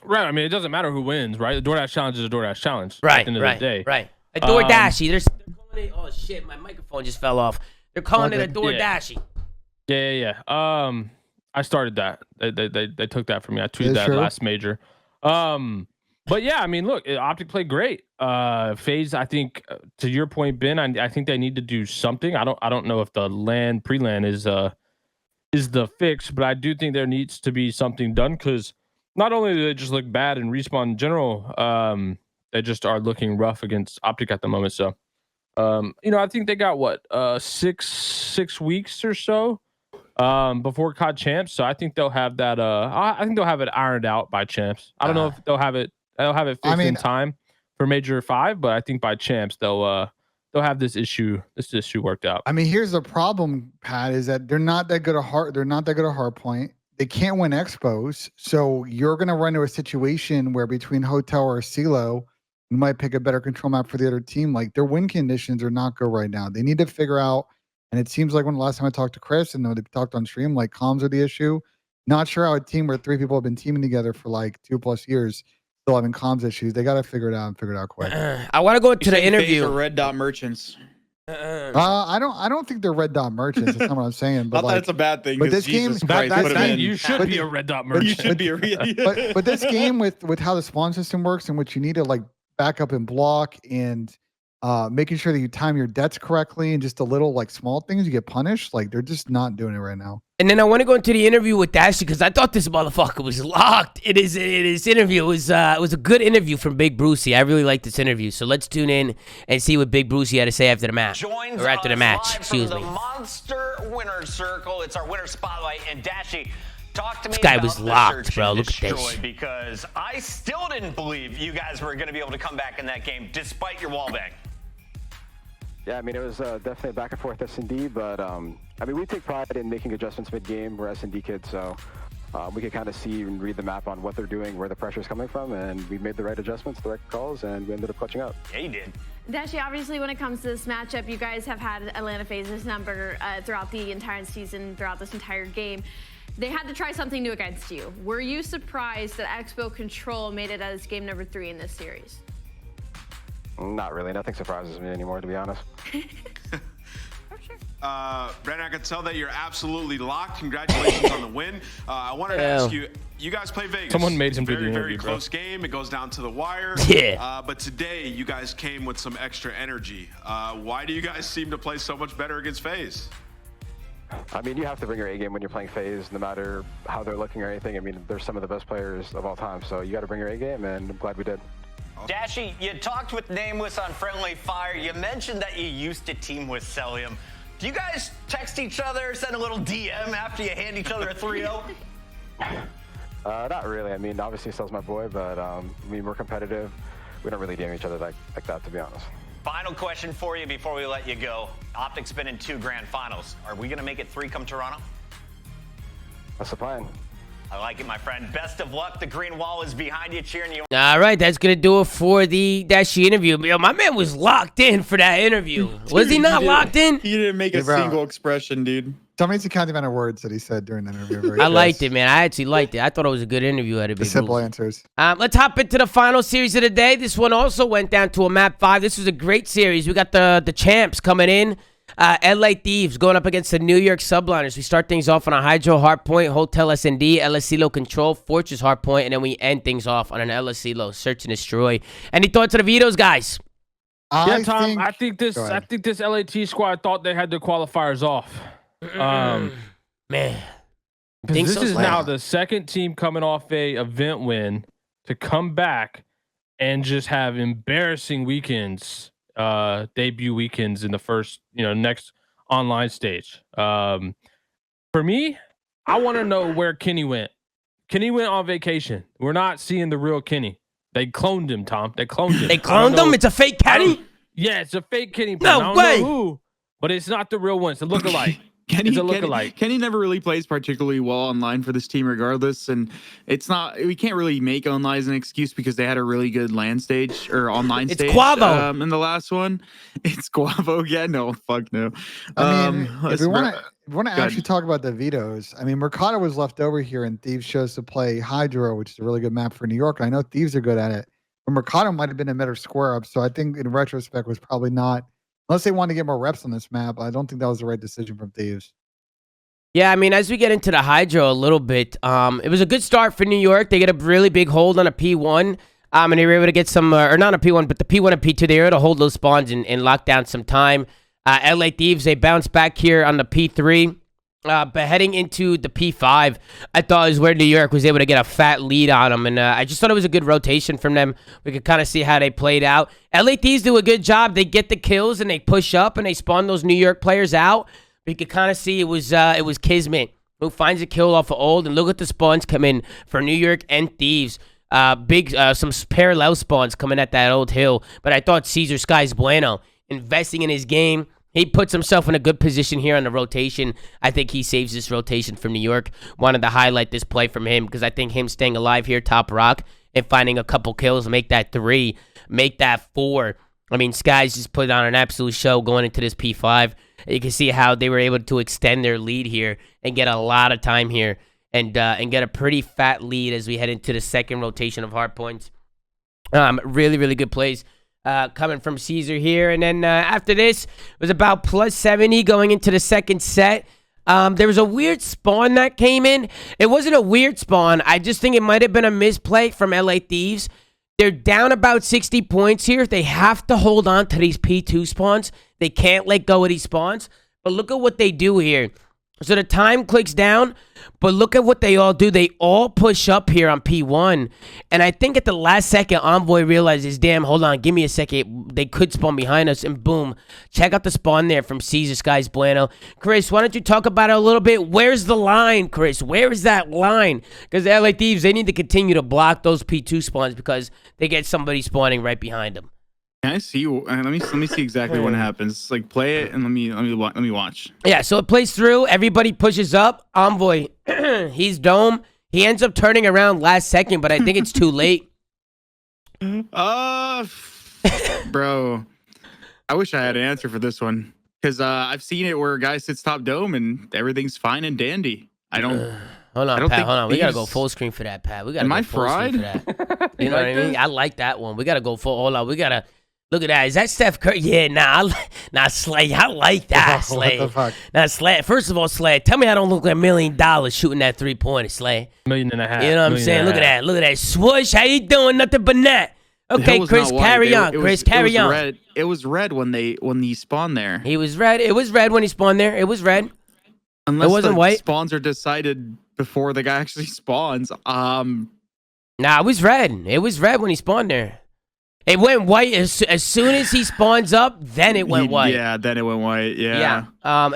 Right. I mean, it doesn't matter who wins, right? The DoorDash challenge is a DoorDash challenge. Right. At the end of the day. Right. A DoorDashy. They're calling it. Oh shit! My microphone just fell off. They're calling it a DoorDashy. Yeah. I started that. They took that from me. I tweeted that last major. But yeah, I mean, look, Optic played great. FaZe, I think, to your point, Ben, I think they need to do something. I don't know if the pre-LAN is the fix, but I do think there needs to be something done because not only do they just look bad in Respawn in general, they just are looking rough against Optic at the moment. So, I think they got 6 weeks or so before COD champs. So I think they'll have that. I think they'll have it ironed out by champs. I don't know if they'll have it. They'll have it fixed in time for Major 5, but I think by champs they'll have this issue worked out. I mean, here's the problem, Pat, is that they're not that good at hardpoint. They can't win expos, so you're gonna run into a situation where between Hotel or CeeLo, you might pick a better control map for the other team. Like their win conditions are not good right now. They need to figure out. And it seems like when the last time I talked to Chris and they talked on stream, like comms are the issue. Not sure how a team where 3 people have been teaming together for like 2+ years still having comms issues. They got to figure it out and figure it out quick. I want to go to the interview. Red Dot merchants. I don't think they're red dot merchants. That's not what I'm saying. But not that it's a bad thing. But this game, you should be a red dot merchant. You should be a but this game with how the spawn system works, in which you need to like back up and block and making sure that you time your debts correctly and just a little like small things, you get punished. Like they're just not doing it right now. And then I want to go into the interview with Dashy because I thought this motherfucker was locked. It is interview. It was a good interview from Big Brucey. I really liked this interview. So let's tune in and see what Big Brucey had to say after the match. Joins or after the match. Live Excuse from me. The Monster Winner Circle. It's our winner spotlight. And Dashy, talk to me. This guy about was the locked, search bro. and Look at this. destroy, because I still didn't believe you guys were going to be able to come back in that game despite your wallbang. Yeah, I mean, it was definitely a back and forth S&D, but I mean, we take pride in making adjustments mid-game. We're S&D kids, so we could kind of see and read the map on what they're doing, where the pressure is coming from, and we made the right adjustments, the right calls, and we ended up clutching out. Yeah, you did. Dashy, obviously, when it comes to this matchup, you guys have had Atlanta FaZe's number throughout the entire season, throughout this entire game. They had to try something new against you. Were you surprised that Expo Control made it as game number 3 in this series? Not really. Nothing surprises me anymore, to be honest. Brandon, I can tell that you're absolutely locked. Congratulations on the win. I wanted to ask you, you guys play Vegas. Someone made him do the very, interview, very close game. It goes down to the wire. Yeah. But today, you guys came with some extra energy. Why do you guys seem to play so much better against FaZe? I mean, you have to bring your A game when you're playing FaZe, no matter how they're looking or anything. I mean, they're some of the best players of all time, so you got to bring your A game, and I'm glad we did. Dashy, you talked with Nameless on Friendly Fire. You mentioned that you used to team with Celium. Do you guys text each other, send a little DM after you hand each other a 3-0? Not really. I mean, obviously, Cel's my boy, but I mean, we're competitive. We don't really DM each other like that, to be honest. Final question for you before we let you go. Optic's been in 2 grand finals. Are we going to make it 3 come Toronto? That's the plan. I like it, my friend. Best of luck. The green wall is behind you, cheering you. All right, that's going to do it for the Dashy interview. Yo, my man was locked in for that interview. Was he not locked in? He didn't make a single expression, dude. Tell me it's the count amount of words that he said during the interview. I liked it, man. I actually liked it. I thought it was a good interview. The simple answers. Let's hop into the final series of the day. This one also went down to a map 5. This was a great series. We got the champs coming in. LA Thieves going up against the New York Subliners. We start things off on a Hydro Hardpoint, Hotel S&D, LSCLO Control, Fortress Hardpoint, and then we end things off on an LSCLO Search and Destroy. Any thoughts on the vetoes, guys? Yeah, Tom. I think this LAT squad thought they had their qualifiers off. Man, this is now the second team coming off a event win to come back and just have embarrassing weekends. Debut weekends in the first, next online stage. For me, I want to know where Kenny went. Kenny went on vacation. We're not seeing the real Kenny. They cloned him, Tom. They cloned him. They cloned him? It's a fake Kenny? Yeah, it's a fake Kenny. No way. Know who, but it's not the real one. It's a lookalike. Kenny never really plays particularly well online for this team regardless, and we can't really make online as an excuse because they had a really good LAN stage or online stage. It's Quavo. In the last one. It's Quavo again. No, fuck no. I mean, if we want to actually talk about the vetoes, I mean, Mercado was left over here and Thieves chose to play Hydro, which is a really good map for New York. I know Thieves are good at it, but Mercado might have been a better square up, so I think in retrospect was probably not. Unless they wanted to get more reps on this map, I don't think that was the right decision from Thieves. Yeah, I mean, as we get into the Hydro a little bit, it was a good start for New York. They get a really big hold on a P1, and they were able to get some, or not a P1, but the P1 and P2, they were able to hold those spawns and lock down some time. LA Thieves, they bounced back here on the P3. But heading into the P5, I thought is where New York was able to get a fat lead on them. And I just thought it was a good rotation from them. We could kind of see how they played out. LA Thieves do a good job. They get the kills and they push up and they spawn those New York players out. We could kind of see it was Kismet who finds a kill off of Old. And look at the spawns come in for New York and Thieves. Some parallel spawns coming at that Old Hill. But I thought Caesar Sky's Bueno investing in his game. He puts himself in a good position here on the rotation. I think he saves this rotation from New York. Wanted to highlight this play from him because I think him staying alive here, top rock, and finding a couple kills, make that 3, make that 4. I mean, Skies just put on an absolute show going into this P5. You can see how they were able to extend their lead here and get a lot of time here and get a pretty fat lead as we head into the second rotation of hardpoints. Really, really good plays. Coming from Caesar here. And then after this, it was about plus 70 going into the second set. There was a weird spawn that came in. It wasn't a weird spawn. I just think it might have been a misplay from LA Thieves. They're down about 60 points here. They have to hold on to these P2 spawns. They can't let go of these spawns. But look at what they do here. So the time clicks down, but look at what they all do. They all push up here on P1. And I think at the last second, Envoy realizes, damn, hold on, give me a second. They could spawn behind us, and boom. Check out the spawn there from Caesar Skies Bueno. Chris, why don't you talk about it a little bit? Where's the line, Chris? Where is that line? Because the LA Thieves, they need to continue to block those P2 spawns because they get somebody spawning right behind them. Can I see? Let me see exactly what happens. Like, play it and let me watch. Yeah, so it plays through. Everybody pushes up. Envoy, he's dome. He ends up turning around last second, but I think it's too late. Bro, I wish I had an answer for this one because I've seen it where a guy sits top dome and everything's fine and dandy. I don't. Hold on, Pat. Hold on. We gotta go full screen for that, Pat. We gotta. Am I go full screen fried? for that. You know what I mean? I like that one. We gotta go full. Hold on. We gotta. Look at that. Is that Steph Curry? Yeah, nah, Slay. I like that, Slay. What the fuck? Now, Slay. First of all, Slay, tell me I don't look like $1 million shooting that 3-pointer, Slay. $1.5 million. You know what I'm saying? Look at that. Look at that. Swoosh. How you doing? Nothing but that. Okay, Chris, carry on. Chris, carry on. Red. It was red when he spawned there. He was red. It was red when he spawned there. It was red. Unless it wasn't the white. Spawns are decided before the guy actually spawns. Nah, it was red. It was red when he spawned there. It went white as soon as he spawns up. Then it went white. Yeah, then it went white. Yeah.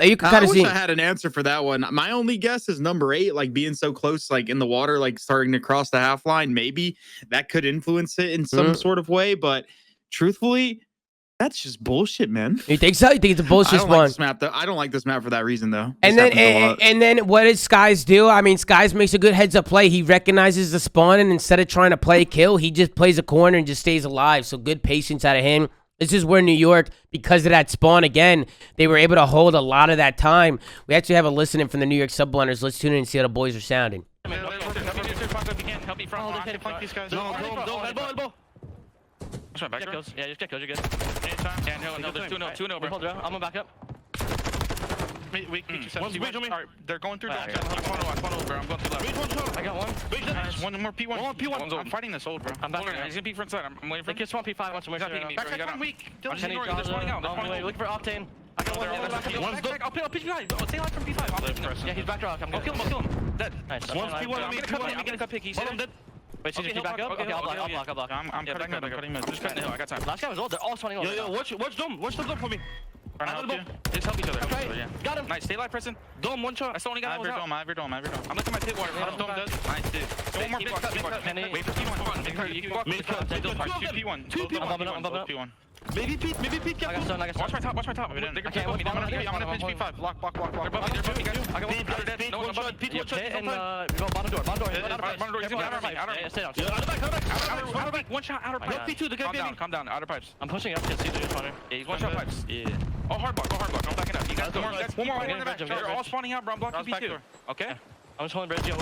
You can kind of see. I wish I had an answer for that one. My only guess is number 8, like being so close, like in the water, like starting to cross the half line. Maybe that could influence it in some sort of way. But truthfully, that's just bullshit, man. You think so? You think it's a bullshit spawn? Like this map, though. I don't like this map for that reason, though. And then what does Skies do? I mean, Skies makes a good heads-up play. He recognizes the spawn, and instead of trying to play kill, he just plays a corner and just stays alive. So good patience out of him. This is where New York, because of that spawn again, they were able to hold a lot of that time. We actually have a listening from the New York Subliners. Let's tune in and see how the boys are sounding. Get kills. Yeah, just get kills. You're good. Yeah, no, there's 2-0. I'm gonna back up. We Alright, they're going through. Alright, I'm going to left. I got one. Nice. One more P1. One P1. I'm fighting this old, bro. I'm back. He's gonna peek front side. I'm waiting for They him. kiss one P5. Watch him. He's not peeking me, bro. He got him. Weak. Dylan's ignoring. They're spawning out. They're spawning out. Looking for Octane. I got one. One's dead. I'll pitch behind. Stay alive from P5. I'm taking him. Yeah, he's back rock. I'll kill him. Dead. Nice. One's P1. I'm gonna cut pick. He's dead. Wait, CJ, you back up? Okay, I'll block. I'm cutting mid. Just cutting the hill. I got time. Last guy was old. They're all spawning over. Yo, watch Dome. Watch the Dome for me. Just help each other. Okay, got him. Nice. Stay alive, Preston. Dome, one shot. I still only got Dome. I have your Dome. I'm looking at my pit water. Dome does. Nice, dude. One more P1. Wait for P1. You can walk. P1. Two P1. Maybe Pete. I got stun. Watch my top. They're gonna push me. I'm gonna pinch P5. Block. They're above me, guys. I got one. They're dead. No, above me. Pete, and go bottom door. Bottom door. He's out of fight. Stay down. Outer pipe. One shot. Outer pipe. P2. They're gonna Calm down. Outer pipes. I'm pushing up. CJ is spawning. Yeah, he's one shot pipes. Yeah. Oh, hard block. I'm backing up. You guys go. One more. They're all spawning out, bro. I'm blocking P2. Okay. I'm just holding bridge. He's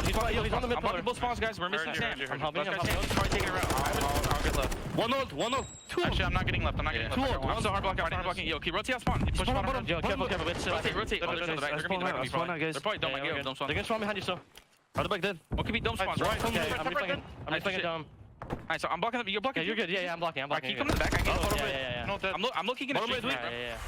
on the mid I'm blocking both spawns, guys. We're missing Sam. I'm helping. Probably taking it around. I'll get left. One ult. Actually, I'm not getting left. I'm so hard blocking. Yo, keep rotate spawn. Push bottom. Yo, careful. Rotate. They're gonna be fine. They're probably done. Like, don't spawn. They're gonna spawn behind you still. Other back dead. What could be dome spawns, right? Okay, I'm reflanking down. Alright, so I'm blocking them. You're blocking. Yeah, you're good. Yeah, I'm blocking. Keep coming to the back. I get Yeah. I'm looking in the street.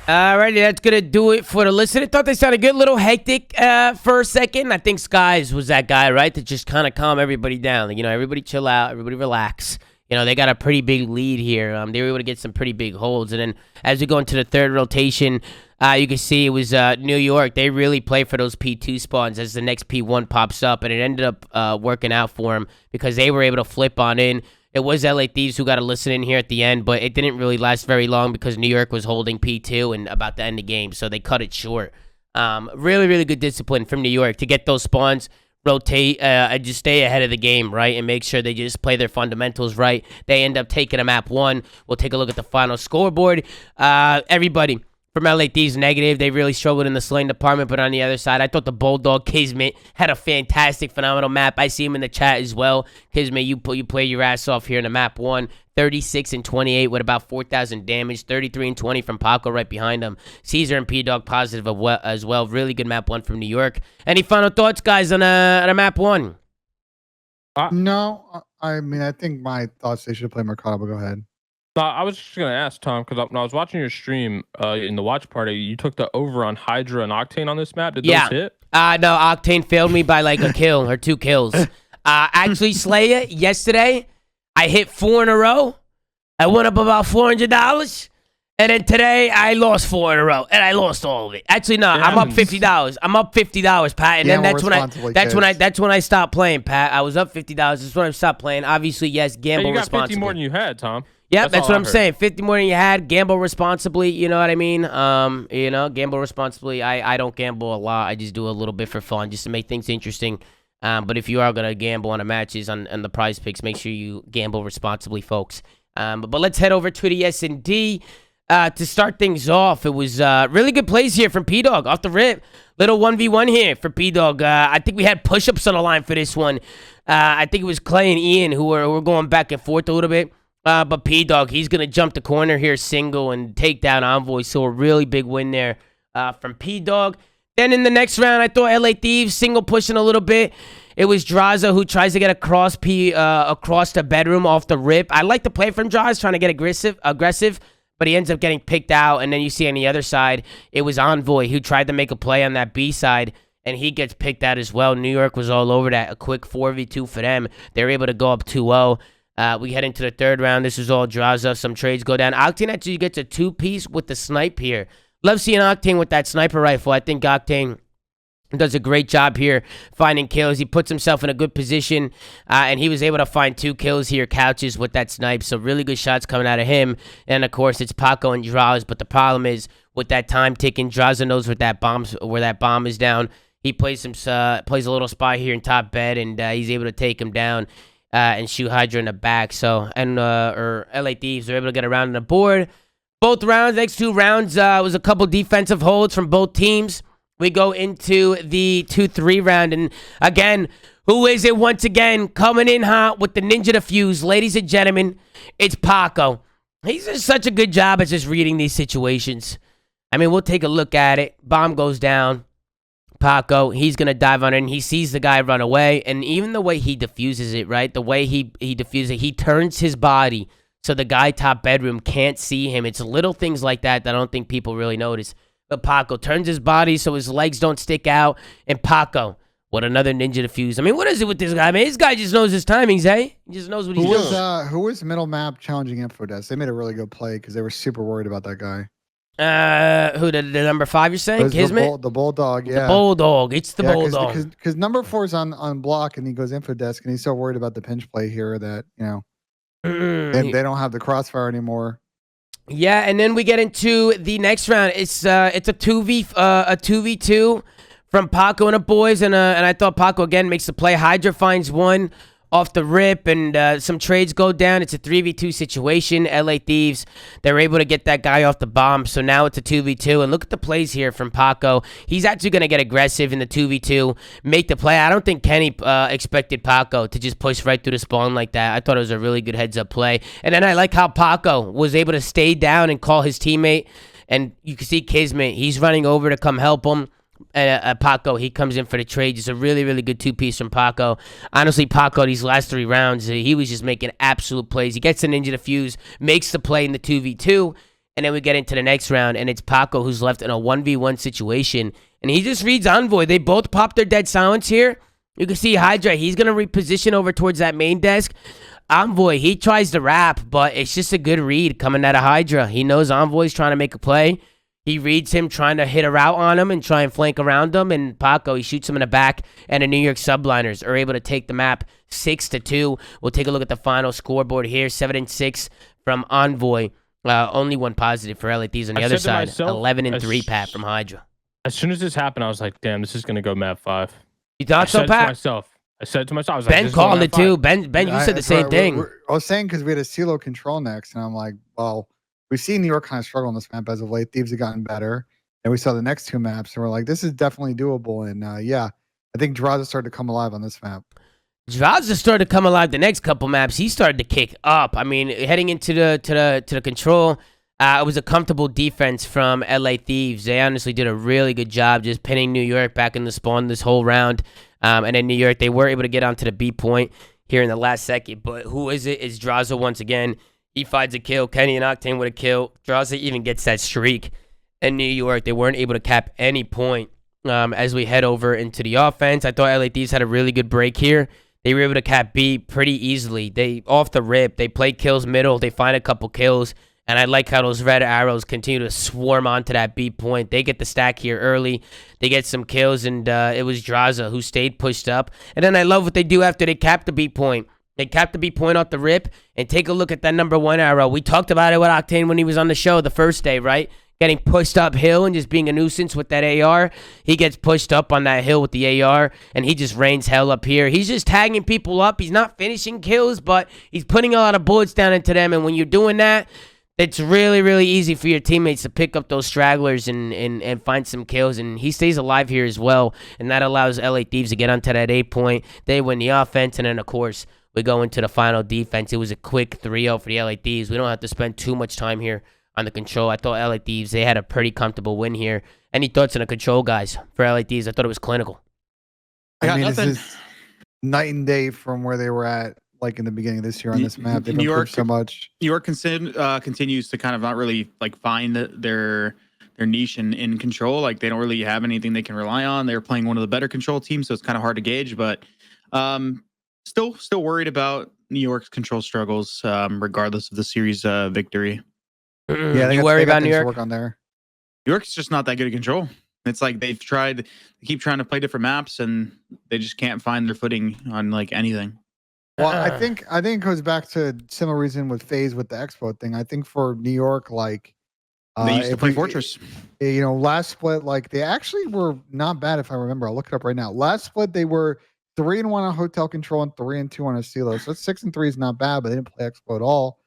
Alrighty, that's gonna do it for the listen. I thought they sounded good, little hectic for a second. I think Skies was that guy, right, to just kind of calm everybody down. You know, everybody chill out, everybody relax. You know, they got a pretty big lead here. They were able to get some pretty big holds. And then as we go into the third rotation, you can see it was New York. They really play for those P2 spawns as the next P1 pops up. And it ended up working out for them because they were able to flip on in. It was LA Thieves who got to listen in here at the end, but it didn't really last very long because New York was holding P2 and about to end the game. So they cut it short. Really good discipline from New York to get those spawns. Rotate and just stay ahead of the game, right? And make sure they just play their fundamentals right. They end up taking a map 1. We'll take a look at the final scoreboard. Everybody from LA Thieves negative. They really struggled in the slaying department, but on the other side, I thought the Bulldog Kismet had a fantastic, phenomenal map. I see him in the chat as well. Kismet, you play your ass off here in the map 1. 36 and 28 with about 4,000 damage. 33 and 20 from Paco right behind him. Caesar and P-Dog positive as well. Really good map 1 from New York. Any final thoughts, guys, on a map 1? No, I mean, I think my thoughts, they should play Mercado, but go ahead. I was just going to ask, Tom, because when I was watching your stream in the watch party, you took the over on Hydra and Octane on this map. Did those hit? No, Octane failed me by like a kill or 2 kills. Actually, Slayer, yesterday, I hit 4 in a row. I went up about $400. And then today, I lost 4 in a row. And I lost all of it. Actually, no, I'm up $50. I'm up $50, Pat. And then that's when I stopped playing, Pat. I was up $50. That's when I stopped playing. Obviously, yes, gamble responsibly. You got 50 more than you had, Tom. Yep, that's what I'm saying. 50 more than you had. Gamble responsibly, you know what I mean? You know, gamble responsibly. I don't gamble a lot. I just do a little bit for fun, just to make things interesting. But if you are going to gamble on the matches, on the prize picks, make sure you gamble responsibly, folks. But let's head over to the S&D. To start things off, it was really good plays here from P-Dog off the rip. Little 1v1 here for P-Dog. I think we had push-ups on the line for this one. I think it was Clay and Ian who were going back and forth a little bit. But P-Dog, he's going to jump the corner here single and take down Envoy. So a really big win there from P-Dog. Then in the next round, I thought LA Thieves single pushing a little bit. It was Draza who tries to get across the bedroom off the rip. I like the play from Draza, trying to get aggressive, but he ends up getting picked out. And then you see on the other side, it was Envoy who tried to make a play on that B side, and he gets picked out as well. New York was all over that. A quick 4v2 for them. They were able to go up 2-0. We head into the third round. This is all Draza. Some trades go down. Octane actually gets a 2-piece with the snipe here. Love seeing Octane with that sniper rifle. I think Octane does a great job here finding kills. He puts himself in a good position, and he was able to find 2 kills here, couches, with that snipe. So really good shots coming out of him. And, of course, it's Paco and Draza. But the problem is with that time ticking, Draza knows where that bomb is down. He plays a little spy here in top bed, and he's able to take him down and shoot Hydra in the back. So, or LA Thieves are able to get around on the board. Both rounds, next 2 rounds, was a couple defensive holds from both teams. We go into the 2-3 round, and again, who is it once again coming in hot with the ninja defuse? Ladies and gentlemen, it's Paco. He's doing such a good job at just reading these situations. I mean, we'll take a look at it. Bomb goes down. Paco, he's going to dive on it, and he sees the guy run away, and even the way he diffuses it, right? The way he diffuses it, he turns his body so the guy top bedroom can't see him. It's little things like that I don't think people really notice. But Paco turns his body so his legs don't stick out, and Paco, what another ninja defuse. I mean, what is it with this guy, man? This guy just knows his timings, eh? He just knows what he's doing. Who was middle map challenging Infodesk? They made a really good play because they were super worried about that guy. Who the number 5 you're saying? Kismet? The Bulldog, yeah. The Bulldog. It's the Bulldog. Because number 4 is on block and he goes Infodesk and he's so worried about the pinch play here that, you know, they don't have the crossfire anymore. Yeah, and then we get into the next round. It's a 2v2 from Paco and the boys, and I thought Paco again makes the play. Hydra finds one off the rip, and some trades go down. It's a 3v2 situation. LA Thieves, they're able to get that guy off the bomb, so now it's a 2v2. And look at the plays here from Paco. He's actually going to get aggressive in the 2v2, make the play. I don't think Kenny expected Paco to just push right through the spawn like that. I thought it was a really good heads-up play. And then I like how Paco was able to stay down and call his teammate. And you can see Kismet, he's running over to come help him. Paco, he comes in for the trade. Just a really, really good two-piece from Paco. Honestly, Paco, these last 3 rounds, he was just making absolute plays. He gets an ninja defuse, makes the play in the 2v2, and then we get into the next round, and it's Paco who's left in a 1v1 situation, and he just reads Envoy. They both pop their dead silence here. You can see Hydra, he's going to reposition over towards that main desk. Envoy, he tries to wrap, but it's just a good read coming out of Hydra. He knows Envoy's trying to make a play. He reads him trying to hit a route on him and try and flank around him. And Paco, he shoots him in the back. And the New York Subliners are able to take the map 6-2. We'll take a look at the final scoreboard here. 7-6 from Envoy. Only one positive for LA Thieves on the other side. 11-3, Pat, from Hydra. As soon as this happened, I was like, damn, this is going to go map 5. You thought so, Pat? I said it to myself. I was Ben like, called it too. Ben, you said the same thing. I was saying because we had a CeeLo control next. And I'm like, well, we've seen New York kind of struggle on this map as of late. Thieves have gotten better. And we saw the next 2 maps, and we're like, this is definitely doable. And yeah, I think Draza started to come alive on this map. Draza started to come alive the next couple maps. He started to kick up. I mean, heading into the control, it was a comfortable defense from LA Thieves. They honestly did a really good job just pinning New York back in the spawn this whole round. And then New York, they were able to get onto the B point here in the last second. But who is it? It's Draza once again. He finds a kill. Kenny and Octane with a kill. Draza even gets that streak. In New York, they weren't able to cap any point as we head over into the offense. I thought LA Thieves had a really good break here. They were able to cap B pretty easily. They, off the rip, they play kills middle. They find a couple kills. And I like how those red arrows continue to swarm onto that B point. They get the stack here early. They get some kills, and it was Draza who stayed pushed up. And then I love what they do after they cap the B point. They cap the B point off the rip, and take a look at that number 1 arrow. We talked about it with Octane when he was on the show the first day, right? Getting pushed uphill and just being a nuisance with that AR. He gets pushed up on that hill with the AR, and he just rains hell up here. He's just tagging people up. He's not finishing kills, but he's putting a lot of bullets down into them, and when you're doing that, it's really, really easy for your teammates to pick up those stragglers and find some kills, and he stays alive here as well, and that allows LA Thieves to get onto that 8 point. They win the offense, and then, of course, we go into the final defense. It was a quick 3-0 for the LA Thieves. We don't have to spend too much time here on the control. I thought LA Thieves, they had a pretty comfortable win here. Any thoughts on the control, guys, for LA Thieves? I thought it was clinical. I mean, this is night and day from where they were at, like in the beginning of this year on this map. They've improved so much. New York continues to kind of not really like find their niche in control. Like they don't really have anything they can rely on. They're playing one of the better control teams, so it's kind of hard to gauge. But still worried about New York's control struggles, regardless of the series victory. Yeah, you worry about New York? Work on there. New York's just not that good at control. It's like they keep trying to play different maps, and they just can't find their footing on like anything. Well, I think it goes back to similar reason with FaZe with the Expo thing. I think for New York, like they used to play Fortress. You know, last split, like they actually were not bad if I remember. I'll look it up right now. Last split, they were 3-1 on hotel control and 3-2 on a CeeLo. So 6-3 is not bad, but they didn't play Expo at all.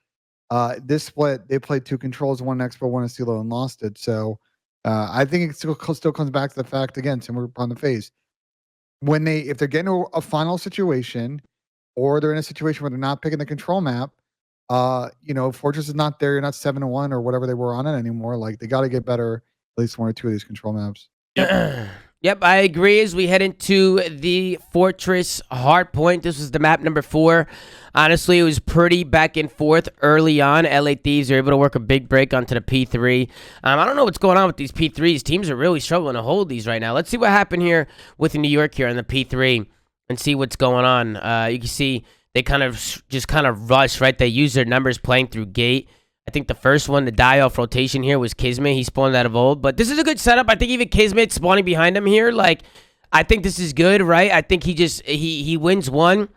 This split, they played 2 controls, 1 Expo, 1 CeeLo, and lost it. So I think it still comes back to the fact, again, similar on the FaZe. If they're getting to a final situation, or they're in a situation where they're not picking the control map, you know, Fortress is not there. You're not 7-1 or whatever they were on it anymore. Like they got to get better, at least 1 or 2 of these control maps. Yep, I agree. As we head into the Fortress Hardpoint, this was the map number 4. Honestly, it was pretty back and forth early on. LA Thieves are able to work a big break onto the P3. I don't know what's going on with these P3s. Teams are really struggling to hold these right now. Let's see what happened here with New York here on the P3 and see what's going on. You can see they kind of rush, right? They use their numbers playing through gate. I think the first one to die off rotation here was Kismet. He spawned out of old, but this is a good setup. I think even Kismet spawning behind him here, like, I think this is good, right? I think he wins one.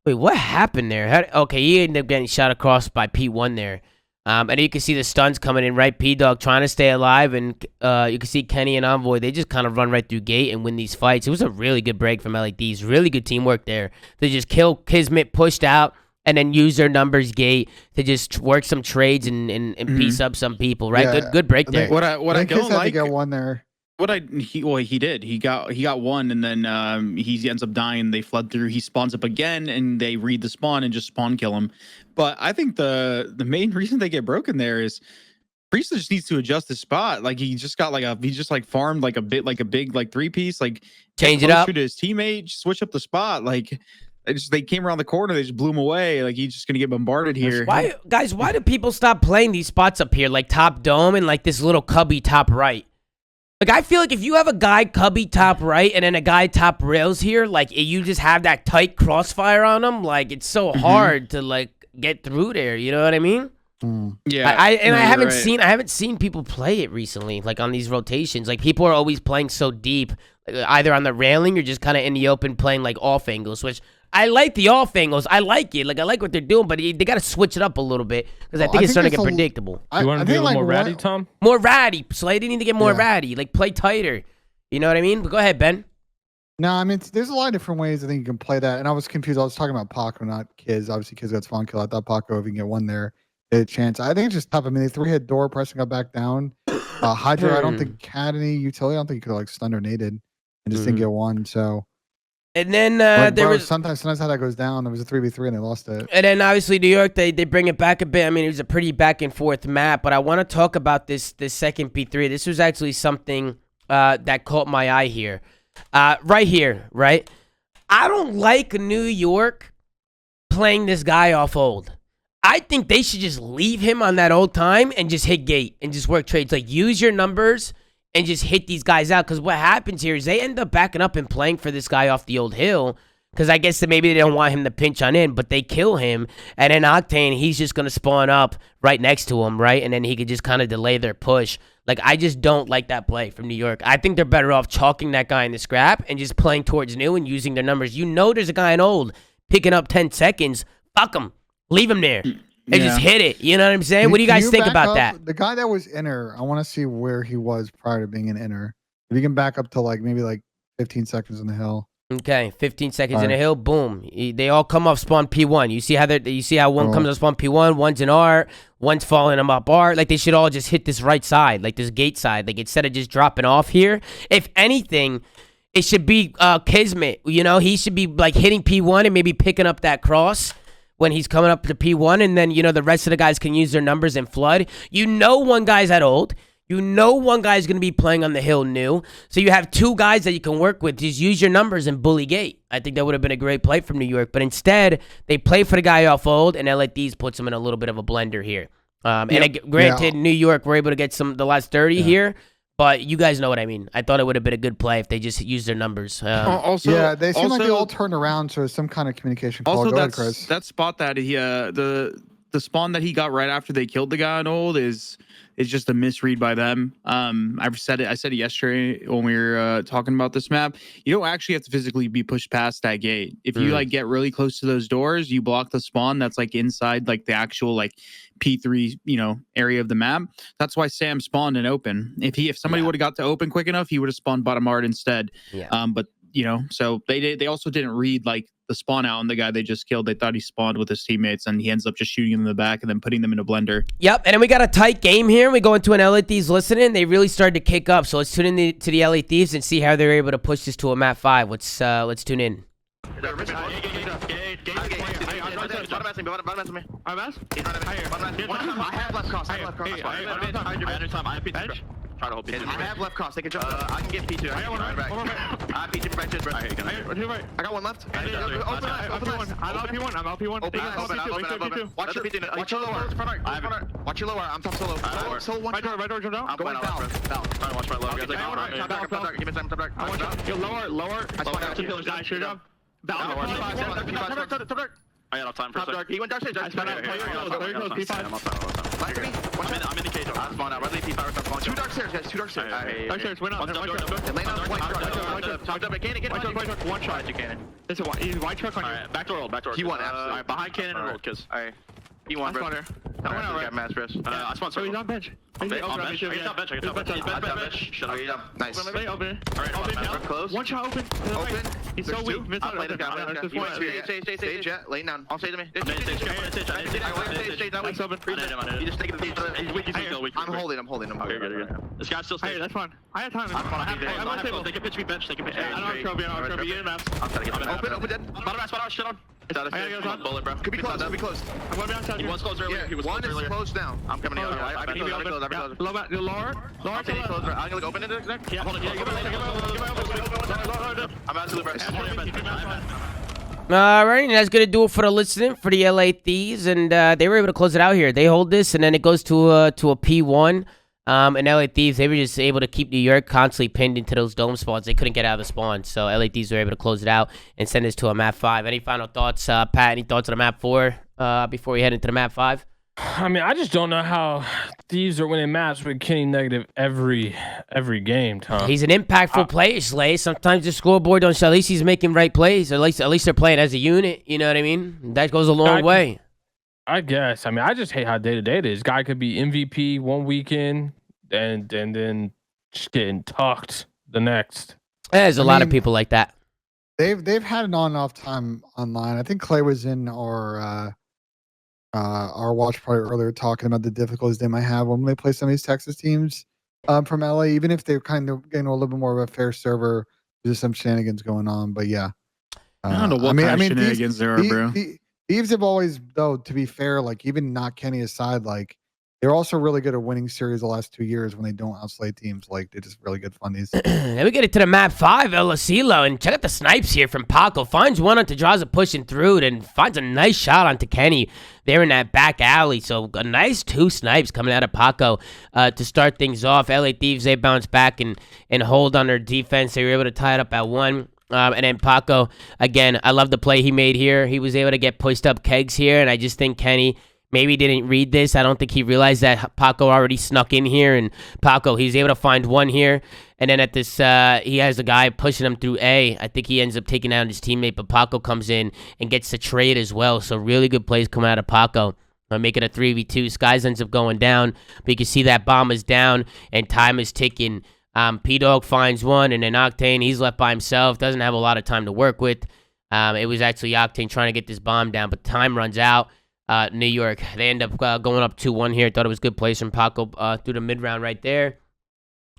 Wait, what happened there? Okay, he ended up getting shot across by P1 there. And you can see the stuns coming in, right? P-Dog trying to stay alive, and you can see Kenny and Envoy, they just kind of run right through gate and win these fights. It was a really good break from LADs. Really good teamwork there. They just kill Kismet, pushed out, and then use their numbers gate to just work some trades and piece up some people, right? Yeah. Good break there. What I don't like. To get one there. He did. He got one, and then he ends up dying. They flood through. He spawns up again, and they read the spawn and just spawn kill him. But I think the main reason they get broken there is Priest just needs to adjust his spot. Like he just farmed like a big 3-piece, like Change it up to his teammate, switch up the spot. Like they came around the corner, they just blew him away. Like he's just gonna get bombarded here. Why do people stop playing these spots up here, like top dome and like this little cubby top right? Like, I feel like if you have a guy cubby top right and then a guy top rails here, like, you just have that tight crossfire on them, like, it's so hard to, like, get through there. You know what I mean? Yeah. I haven't seen people play it recently, like, on these rotations. Like, people are always playing so deep, either on the railing or just kind of in the open playing, like, off angles, which I like the off angles. I like it. Like, I like what they're doing, but they got to switch it up a little bit because I think it's starting to get predictable. You want to be a little more ratty, Tom? More ratty. Slay, they need to get more ratty. Like, play tighter. You know what I mean? But go ahead, Ben. No, I mean, there's a lot of different ways I think you can play that. And I was confused. I was talking about Paco, not Kiz. Obviously, Kiz got spawn kill. I thought Paco, if he can get one there, they had a chance. I think it's just tough. I mean, they 3-hit door, pressing up back down. Hydra, I don't think had any utility. I don't think he could have, like, stunned or naded and just didn't get one. So. And then there was sometimes how that goes down. There was a 3v3 and they lost it. And then obviously New York, they bring it back a bit. I mean, it was a pretty back and forth map, but I want to talk about this second P3. This was actually something that caught my eye here. Right here, right? I don't like New York playing this guy off old. I think they should just leave him on that old time and just hit gate and just work trades. Like, use your numbers and just hit these guys out. Because what happens here is they end up backing up and playing for this guy off the old hill. Because I guess that maybe they don't want him to pinch on in, but they kill him. And then Octane, he's just going to spawn up right next to him, right? And then he could just kind of delay their push. Like, I just don't like that play from New York. I think they're better off chalking that guy in the scrap and just playing towards new and using their numbers. You know there's a guy in old picking up 10 seconds. Fuck him. Leave him there. And just hit it. You know what I'm saying? What do you guys think about that? The guy that was inner, I want to see where he was prior to being an inner. If you can back up to maybe 15 seconds in the hill. Okay, 15 seconds in the hill, boom. They all come off spawn P1. You see how one comes off spawn P1, one's in R, one's following them up R. Like, they should all just hit this right side, like this gate side. Like, instead of just dropping off here. If anything, it should be Kismet. You know, he should be hitting P1 and maybe picking up that cross when he's coming up to P1, and then, the rest of the guys can use their numbers and flood. One guy's at old. One guy's going to be playing on the hill new. So you have two guys that you can work with. Just use your numbers and bully gate. I think that would have been a great play from New York. But instead, they play for the guy off old, and LA Thieves puts him in a little bit of a blender here. Granted, New York were able to get the last 30 here. But you guys know what I mean. I thought it would have been a good play if they just used their numbers. They seem like they all turned around to some kind of communication call. Also, Go ahead, Chris. that spot that he the spawn that he got right after they killed the guy on old is just a misread by them. I said it yesterday when we were talking about this map. You don't actually have to physically be pushed past that gate. If you get really close to those doors, you block the spawn that's inside the actual P3 area of the map. That's why Sam spawned in open. If somebody would have got to open quick enough, he would have spawned bottom art instead. But so they also didn't read the spawn out on the guy they just killed. They thought he spawned with his teammates, and he ends up just shooting them in the back and then putting them in a blender. Yep, and then we got a tight game here. We go into an LA Thieves listening. They really started to kick up. So let's tune in to the LA Thieves and see how they're able to push this to a map 5. Let's tune in. Try to hold B2. I have left cross. They can jump. I can get P2. I got one right. I have P2 right to his right. I got one left. Open left. I'm LP1. I'm LP1. Open. Watch your P2. Watch your lower. Watch your lower. I'm top solo. Solo one. Right door, jump down. I'm going down. Trying to watch my lower. Give me time. Yo, lower. I spawned out 2 pillars. Shoot up. I got off time for a second. He went dark stage. I spawned out. I'm in the cage. I spawned out. Red P5. 2 dark stairs, guys. 2 dark stairs. Dark stairs. Win up. Lane on white truck. Cannon. One shot. Cannon. This is white truck on you. Back door. He won. Alright, behind cannon and rolled. Cause he won. I spawned here. I went out right. Match, Chris. I spawned. So he's on bench. He's on bench. He's on bench. Shut up. Nice. Open. Alright. Close. One shot open. He's so weak. I'll play this guy. Stage jet. Lane down. All stay to me. Stage. You just take it. He's weak. I'm holding. Okay, good. This guy's still staying. Hey, that's fine. I have time. I'm on table. They can pitch me bench. I don't have trophy. Get in maps. Open dead. Bottom maps. Shit on. Bullet, bro. Could be close. I'm going outside. He was close earlier. One is closed now. I'm coming in. I can be open. Lower. I'm gonna open it. Yeah. Hold it. I'm absolutely Alright, and that's going to do it for the listening for the LA Thieves, and they were able to close it out here. They hold this, and then it goes to a P1, and LA Thieves, they were just able to keep New York constantly pinned into those dome spawns. They couldn't get out of the spawn, so LA Thieves were able to close it out and send this to a map 5. Any final thoughts, Pat? Any thoughts on the map 4 before we head into the map 5? I mean, I just don't know how Thieves are winning maps with Kenny negative every game, Tom. He's an impactful player, Slay. Sometimes the scoreboard don't show. At least he's making right plays. At least they're playing as a unit. You know what I mean? That goes a long way. I guess. I mean, I just hate how day-to-day it is. Guy could be MVP one weekend and then just getting tucked the next. There's a lot of people like that. They've had an on and off time online. I think Clay was in our watch party earlier talking about the difficulties they might have when they play some of these Texas teams from LA, even if they're kind of getting a little bit more of a fair server. There's some shenanigans going on, but yeah. I don't know what kind of shenanigans there are, bro. Thieves have always, though, to be fair, like even not Kenny aside, like they're also really good at winning series the last 2 years when they don't outslay teams. Like they're just really good funnies. Then we get it to the map 5, El Asilo, and check out the snipes here from Paco. Finds one onto Draza pushing through, then finds a nice shot onto Kenny there in that back alley. So a nice 2 snipes coming out of Paco to start things off. LA Thieves, they bounce back and hold on their defense. They were able to tie it up at 1. And then Paco, again, I love the play he made here. He was able to get pushed up kegs here, and I just think Kenny maybe didn't read this. I don't think he realized that Paco already snuck in here, and Paco, he's able to find one here, and then at this, he has a guy pushing him through A. I think he ends up taking out his teammate, but Paco comes in and gets the trade as well, so really good plays coming out of Paco. Make it a 3v2. Skies ends up going down, but you can see that bomb is down, and time is ticking. P-Dog finds one, and then Octane, he's left by himself, doesn't have a lot of time to work with. It was actually Octane trying to get this bomb down, but time runs out. New York, they end up going up 2-1 here. Thought it was good plays from Paco through the mid-round right there.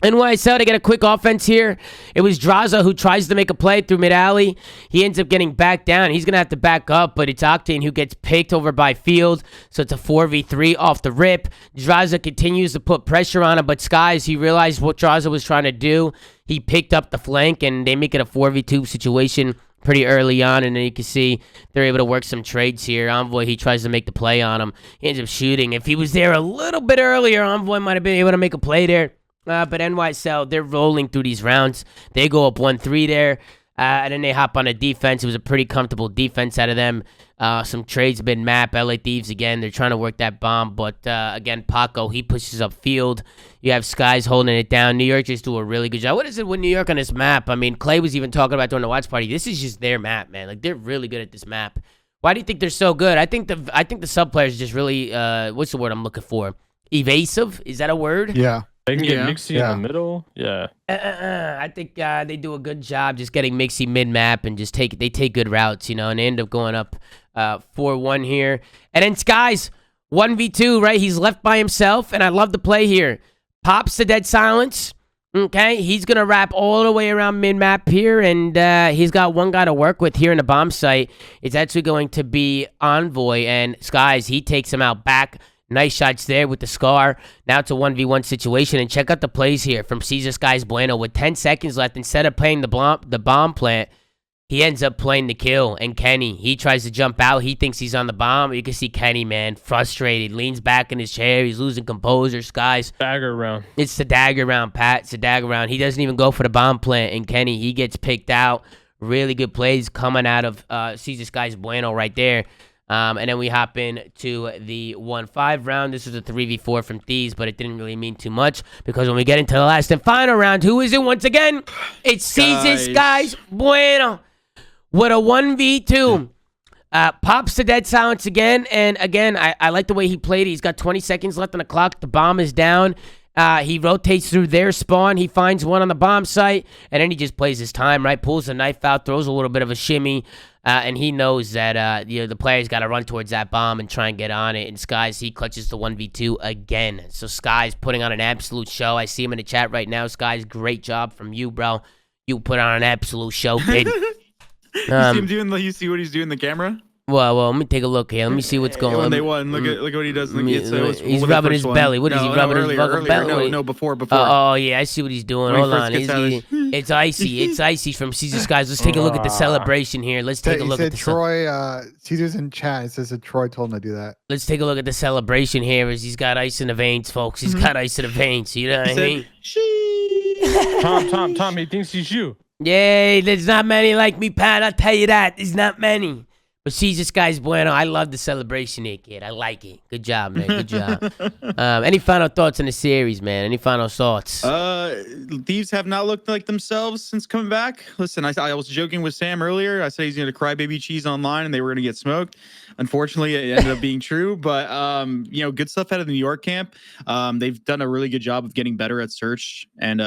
NYSL, they get a quick offense here. It was Draza who tries to make a play through mid-alley. He ends up getting back down. He's going to have to back up, but it's Octane who gets picked over by Field. So it's a 4v3 off the rip. Draza continues to put pressure on him, but Skies, he realized what Draza was trying to do. He picked up the flank, and they make it a 4v2 situation pretty early on, and then you can see they're able to work some trades here. Envoy, he tries to make the play on him. He ends up shooting. If he was there a little bit earlier, Envoy might have been able to make a play there. But NYSL, they're rolling through these rounds. They go up 1-3 there, and then they hop on a defense. It was a pretty comfortable defense out of them. Some trades been map. LA Thieves, again, they're trying to work that bomb. But, again, Paco, he pushes up field. You have Skies holding it down. New York just do a really good job. What is it with New York on this map? I mean, Clay was even talking about during the watch party. This is just their map, man. Like, they're really good at this map. Why do you think they're so good? I think the sub players just really, what's the word I'm looking for? Evasive? Is that a word? Yeah. They can get Mixie in the middle. Yeah. I think they do a good job just getting Mixie mid-map and just take good routes, you know, and they end up going up 4-1 here. And then Skies, 1v2, right? He's left by himself, and I love the play here. Pops the dead silence. Okay, he's going to wrap all the way around mid-map here, and he's got one guy to work with here in the bomb site. It's actually going to be Envoy, and Skies, he takes him out back Nice shots there with the Scar. Now it's a 1v1 situation, and check out the plays here from Caesar Skies Bueno. With 10 seconds left, instead of playing the bomb plant, he ends up playing the kill. And Kenny, he tries to jump out. He thinks he's on the bomb. You can see Kenny, man, frustrated. Leans back in his chair. He's losing composure. Skies. Dagger round. It's the dagger round, Pat. It's the dagger round. He doesn't even go for the bomb plant. And Kenny, he gets picked out. Really good plays coming out of Caesar Skies Bueno right there. And then we hop in to the 1-5 round. This is a 3v4 from Thieves, but it didn't really mean too much because when we get into the last and final round, who is it once again? It's Caesar Skies Bueno with a 1v2. Pops to dead silence again. And again, I like the way he played. He's got 20 seconds left on the clock. The bomb is down. He rotates through their spawn. He finds one on the bomb site, and then he just plays his time, right? Pulls the knife out, throws a little bit of a shimmy, and he knows that the player's got to run towards that bomb and try and get on it. And Skies, he clutches the 1v2 again. So Skies putting on an absolute show. I see him in the chat right now. Skies, great job from you, bro. You put on an absolute show, kid. You see him doing? You see what he's doing in the camera? Well, let me take a look here. Let me see what's going on. When they won, look at what he does. He's rubbing his belly. What is he rubbing his fucking belly? No, before. Oh yeah, I see what he's doing. Hold on, it's icy. It's icy from Caesar Skies. Let's take a look at the celebration here. Let's take a look at the Troy. Caesar's in chat. It says that Troy told him to do that. Let's take a look at the celebration here. As he's got ice in the veins, folks. He's got ice in the veins. You know what I mean? Tom. He thinks he's you. Yay! There's not many like me, Pat. I'll tell you that. There's not many. But Caesar Skies Bueno, I love the celebration here, kid. I like it. Good job, man. Good job. Any final thoughts on the series, man? Any final thoughts? Thieves have not looked like themselves since coming back. Listen, I was joking with Sam earlier. I said he's going to cry baby cheese online and they were going to get smoked. Unfortunately, it ended up being true. But, good stuff out of the New York camp. They've done a really good job of getting better at search. And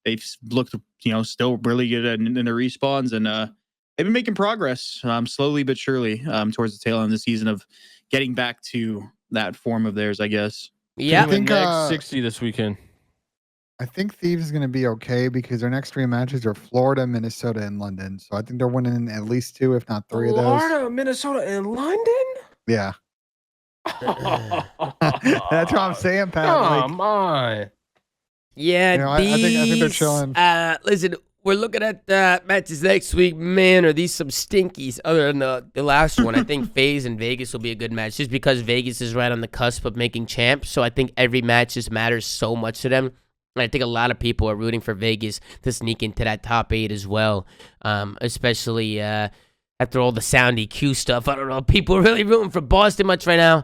they've looked, still really good in the respawns. And, they've been making progress slowly but surely towards the tail end of the season of getting back to that form of theirs, I guess. Yeah. I think next 60 this weekend. I think Thieves is going to be okay because their next 3 matches are Florida, Minnesota, and London. So I think they're winning at least 2, if not 3 of those. Florida, Minnesota, and London? Yeah. That's what I'm saying, Pat. Come on. Yeah, I think they're chilling. Listen, we're looking at matches next week. Man, are these some stinkies other than the last one. I think FaZe and Vegas will be a good match just because Vegas is right on the cusp of making champs. So I think every match just matters so much to them. And I think a lot of people are rooting for Vegas to sneak into that top 8 as well, especially after all the sound EQ stuff. I don't know. People are really rooting for Boston much right now.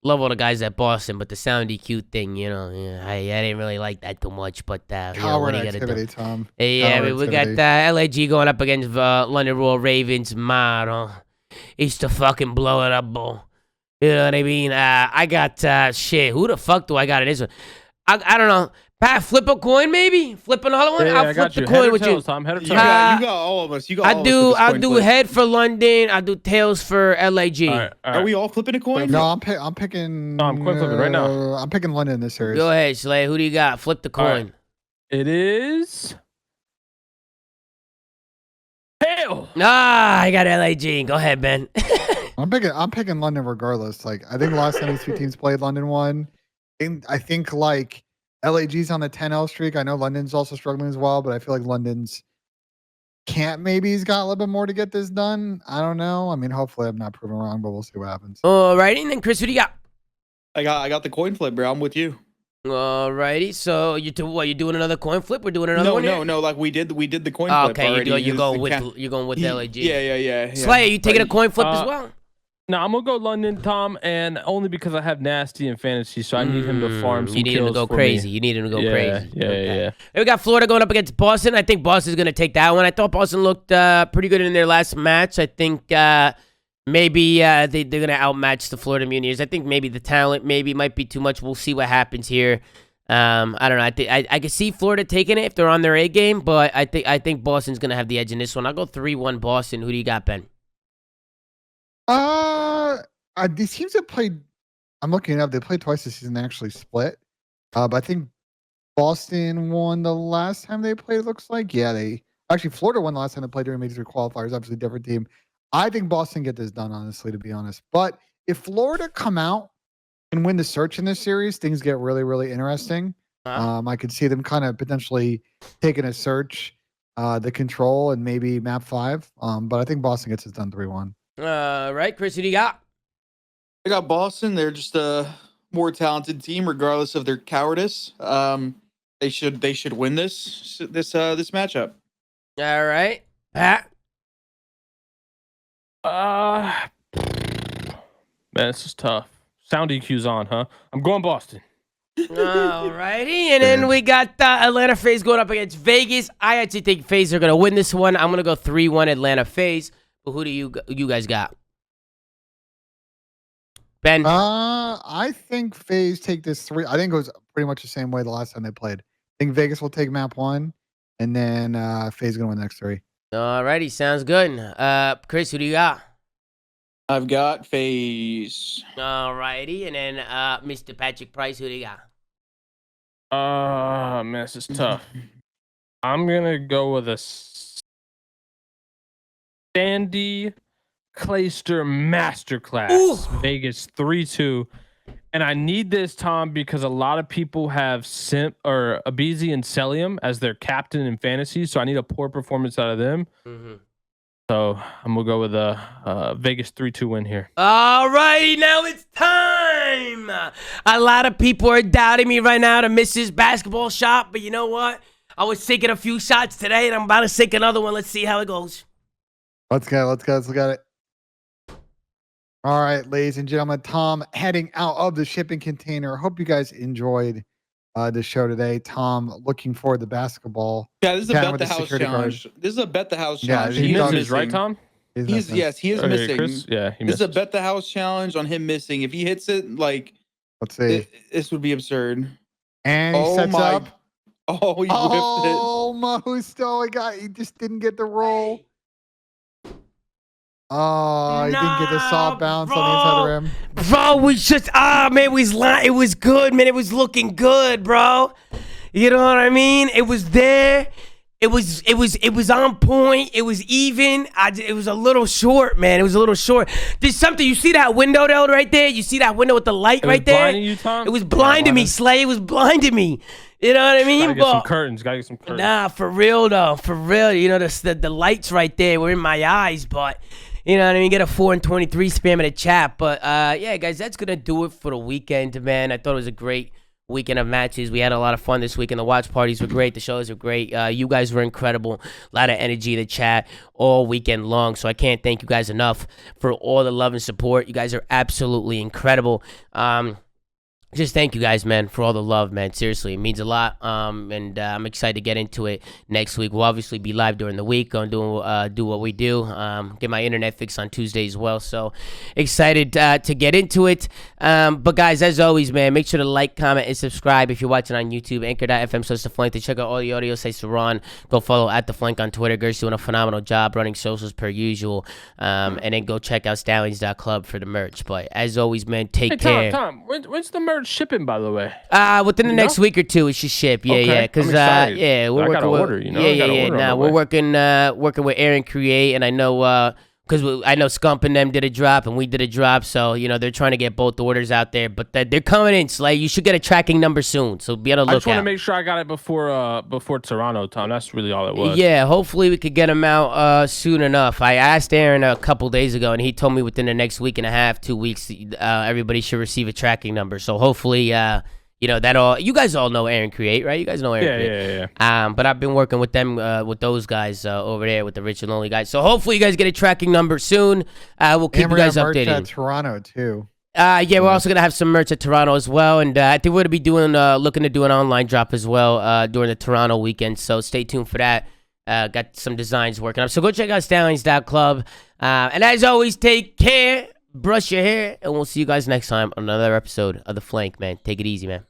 Love all the guys at Boston, but the sound EQ thing, I didn't really like that too much. But what are you gonna do? Tom. Yeah, we got LAG going up against London Royal Ravens. Mano, it's to fucking blow it up, bro. You know what I mean? I got shit. Who the fuck do I got in this one? I don't know. Pat, flip a coin, maybe? Flip another one? Yeah, I'll flip the coin with you. Tom. Head or tails. You got all of us. I'll do head for London. I'll do tails for LAG. All right. Are we all flipping a coin? No, I'm picking. No, I'm coin flipping right now. I'm picking London in this series. Go ahead, Slay. Who do you got? Flip the coin. Right. It is tail. I got LAG. Go ahead, Ben. I'm picking London regardless. Like I think last time these 2 teams played, London won. And I think LAG's on the 10-0 streak. I know London's also struggling as well, but I feel like London's he's got a little bit more to get this done. I don't know. I mean, hopefully I'm not proven wrong, but we'll see what happens. Alrighty, and then Chris, what do you got? I got the coin flip, bro. I'm with you. Alrighty, so you're doing another coin flip? We're doing another one? No. Like we did the coin flip. Okay, already. you're going with LAG. Yeah. Slay, are you taking a coin flip as well? No, I'm gonna go London, Tom, and only because I have Nasty in fantasy, so I need him to farm some kills. You need him to go crazy. You need him to go crazy. Yeah. We got Florida going up against Boston. I think Boston's gonna take that one. I thought Boston looked pretty good in their last match. I think maybe they're gonna outmatch the Florida Mutineers. I think maybe the talent might be too much. We'll see what happens here. I don't know. I can see Florida taking it if they're on their A game, but I think Boston's gonna have the edge in this one. I'll go 3-1 Boston. Who do you got, Ben? These teams have played. I'm looking it up. They played twice this season. They actually split. But I think Boston won the last time they played. It looks like Florida won the last time they played during major qualifiers. Obviously, different team. I think Boston get this done. Honestly, to be honest, but if Florida come out can win the search in this series, things get really, really interesting. I could see them kind of potentially taking a search, the control, and maybe map 5. But I think Boston gets it done 3-1. Right, Chris, who do you got? I got Boston. They're just a more talented team, regardless of their cowardice. They should win this matchup. All right, Pat. Man, this is tough. Sound EQ's on, huh? I'm going Boston. Alrighty, and then we got Atlanta FaZe going up against Vegas. I actually think FaZe are gonna win this one. I'm gonna go 3-1 Atlanta FaZe. But who do you guys got? Ben? I think FaZe take this 3. I think it was pretty much the same way the last time they played. I think Vegas will take map 1, and then FaZe gonna win the next 3. Alrighty, sounds good. Chris, who do you got? I've got FaZe. Alrighty, and then Mr. Patrick Price, who do you got? Man, this is tough. I'm gonna go with a Sandy Clayster Masterclass. Ooh. Vegas 3-2. And I need this, Tom, because a lot of people have Abizi and Celium as their captain in fantasy, so I need a poor performance out of them. So I'm gonna go with a Vegas 3-2 win here. All righty, now it's time. A lot of people are doubting me right now to miss this basketball shot, but you know what? I was sinking a few shots today, and I'm about to sink another one. Let's see how it goes. Let's go. Let's look at it. All right, ladies and gentlemen, Tom heading out of the shipping container. Hope you guys enjoyed the show today. Tom, looking forward to basketball. Yeah, this is a bet the house challenge. This is a bet the house challenge. He misses, right, Tom? He is missing. Chris? Yeah, he this is a bet the house challenge on him missing. If he hits it, like, let's see, this would be absurd. And he sets up. Oh, he whiffed it. Oh, Mosto, he just didn't get the roll. Oh, he didn't get the soft bounce on the inside of the rim. Bro, we just man, it was good, man. It was looking good, bro. You know what I mean? It was there. It was on point. It was even. It was a little short, man. It was a little short. There's something. You see that window though, right there? You see that window with the light right there? You, Tom? It was blinding me, Slay. It was blinding me. You know what I mean? Gotta get some curtains. Gotta get some curtains. Nah, for real though. For real. You know the lights right there were in my eyes, but. You know what I mean? Get a 4 and 23 spam in the chat. But, yeah, guys, that's going to do it for the weekend, man. I thought it was a great weekend of matches. We had a lot of fun this weekend. The watch parties were great. The shows were great. You guys were incredible. A lot of energy in the chat all weekend long. So I can't thank you guys enough for all the love and support. You guys are absolutely incredible. Just thank you guys, man, for all the love, man. Seriously, it means a lot. And I'm excited to get into it next week. We'll obviously be live during the week, going to do what we do. Get my internet fixed on Tuesday as well. So excited to get into it. But guys, as always, man, make sure to like, comment, and subscribe if you're watching on YouTube. Anchor.fm/theflank to check out all the audio sites to Ron. Go follow @theflank on Twitter. Gert's doing a phenomenal job running socials per usual. And then go check out stallions.club for the merch. But as always, man, take care. Tom, when's the merch shipping, by the way? Within the next week or two, it should ship. Yeah, yeah. Because we're working with. Order, you know? We're working with Aaron Create, and I know because I know Scump and them did a drop, and we did a drop. So you know they're trying to get both orders out there, but they're coming in. Slay, you should get a tracking number soon, so be on the lookout. I just want to make sure I got it before Toronto, Tom. That's really all it was. Yeah, hopefully we could get them out soon enough. I asked Aaron a couple days ago, and he told me within the next week and a half, 2 weeks, everybody should receive a tracking number. So hopefully, you know, that all, you guys all know Aaron Create, right? You guys know Aaron Create. Yeah. But I've been working with them, with those guys over there, with the Rich and Lonely guys. So hopefully you guys get a tracking number soon. We'll keep you guys updated. At Toronto too. Yeah, we're also gonna have some merch at Toronto as well, and I think we're gonna be doing, looking to do an online drop as well during the Toronto weekend. So stay tuned for that. Got some designs working up. So go check out stallions.club. And as always, take care, brush your hair, and we'll see you guys next time on another episode of The Flank, man. Take it easy, man.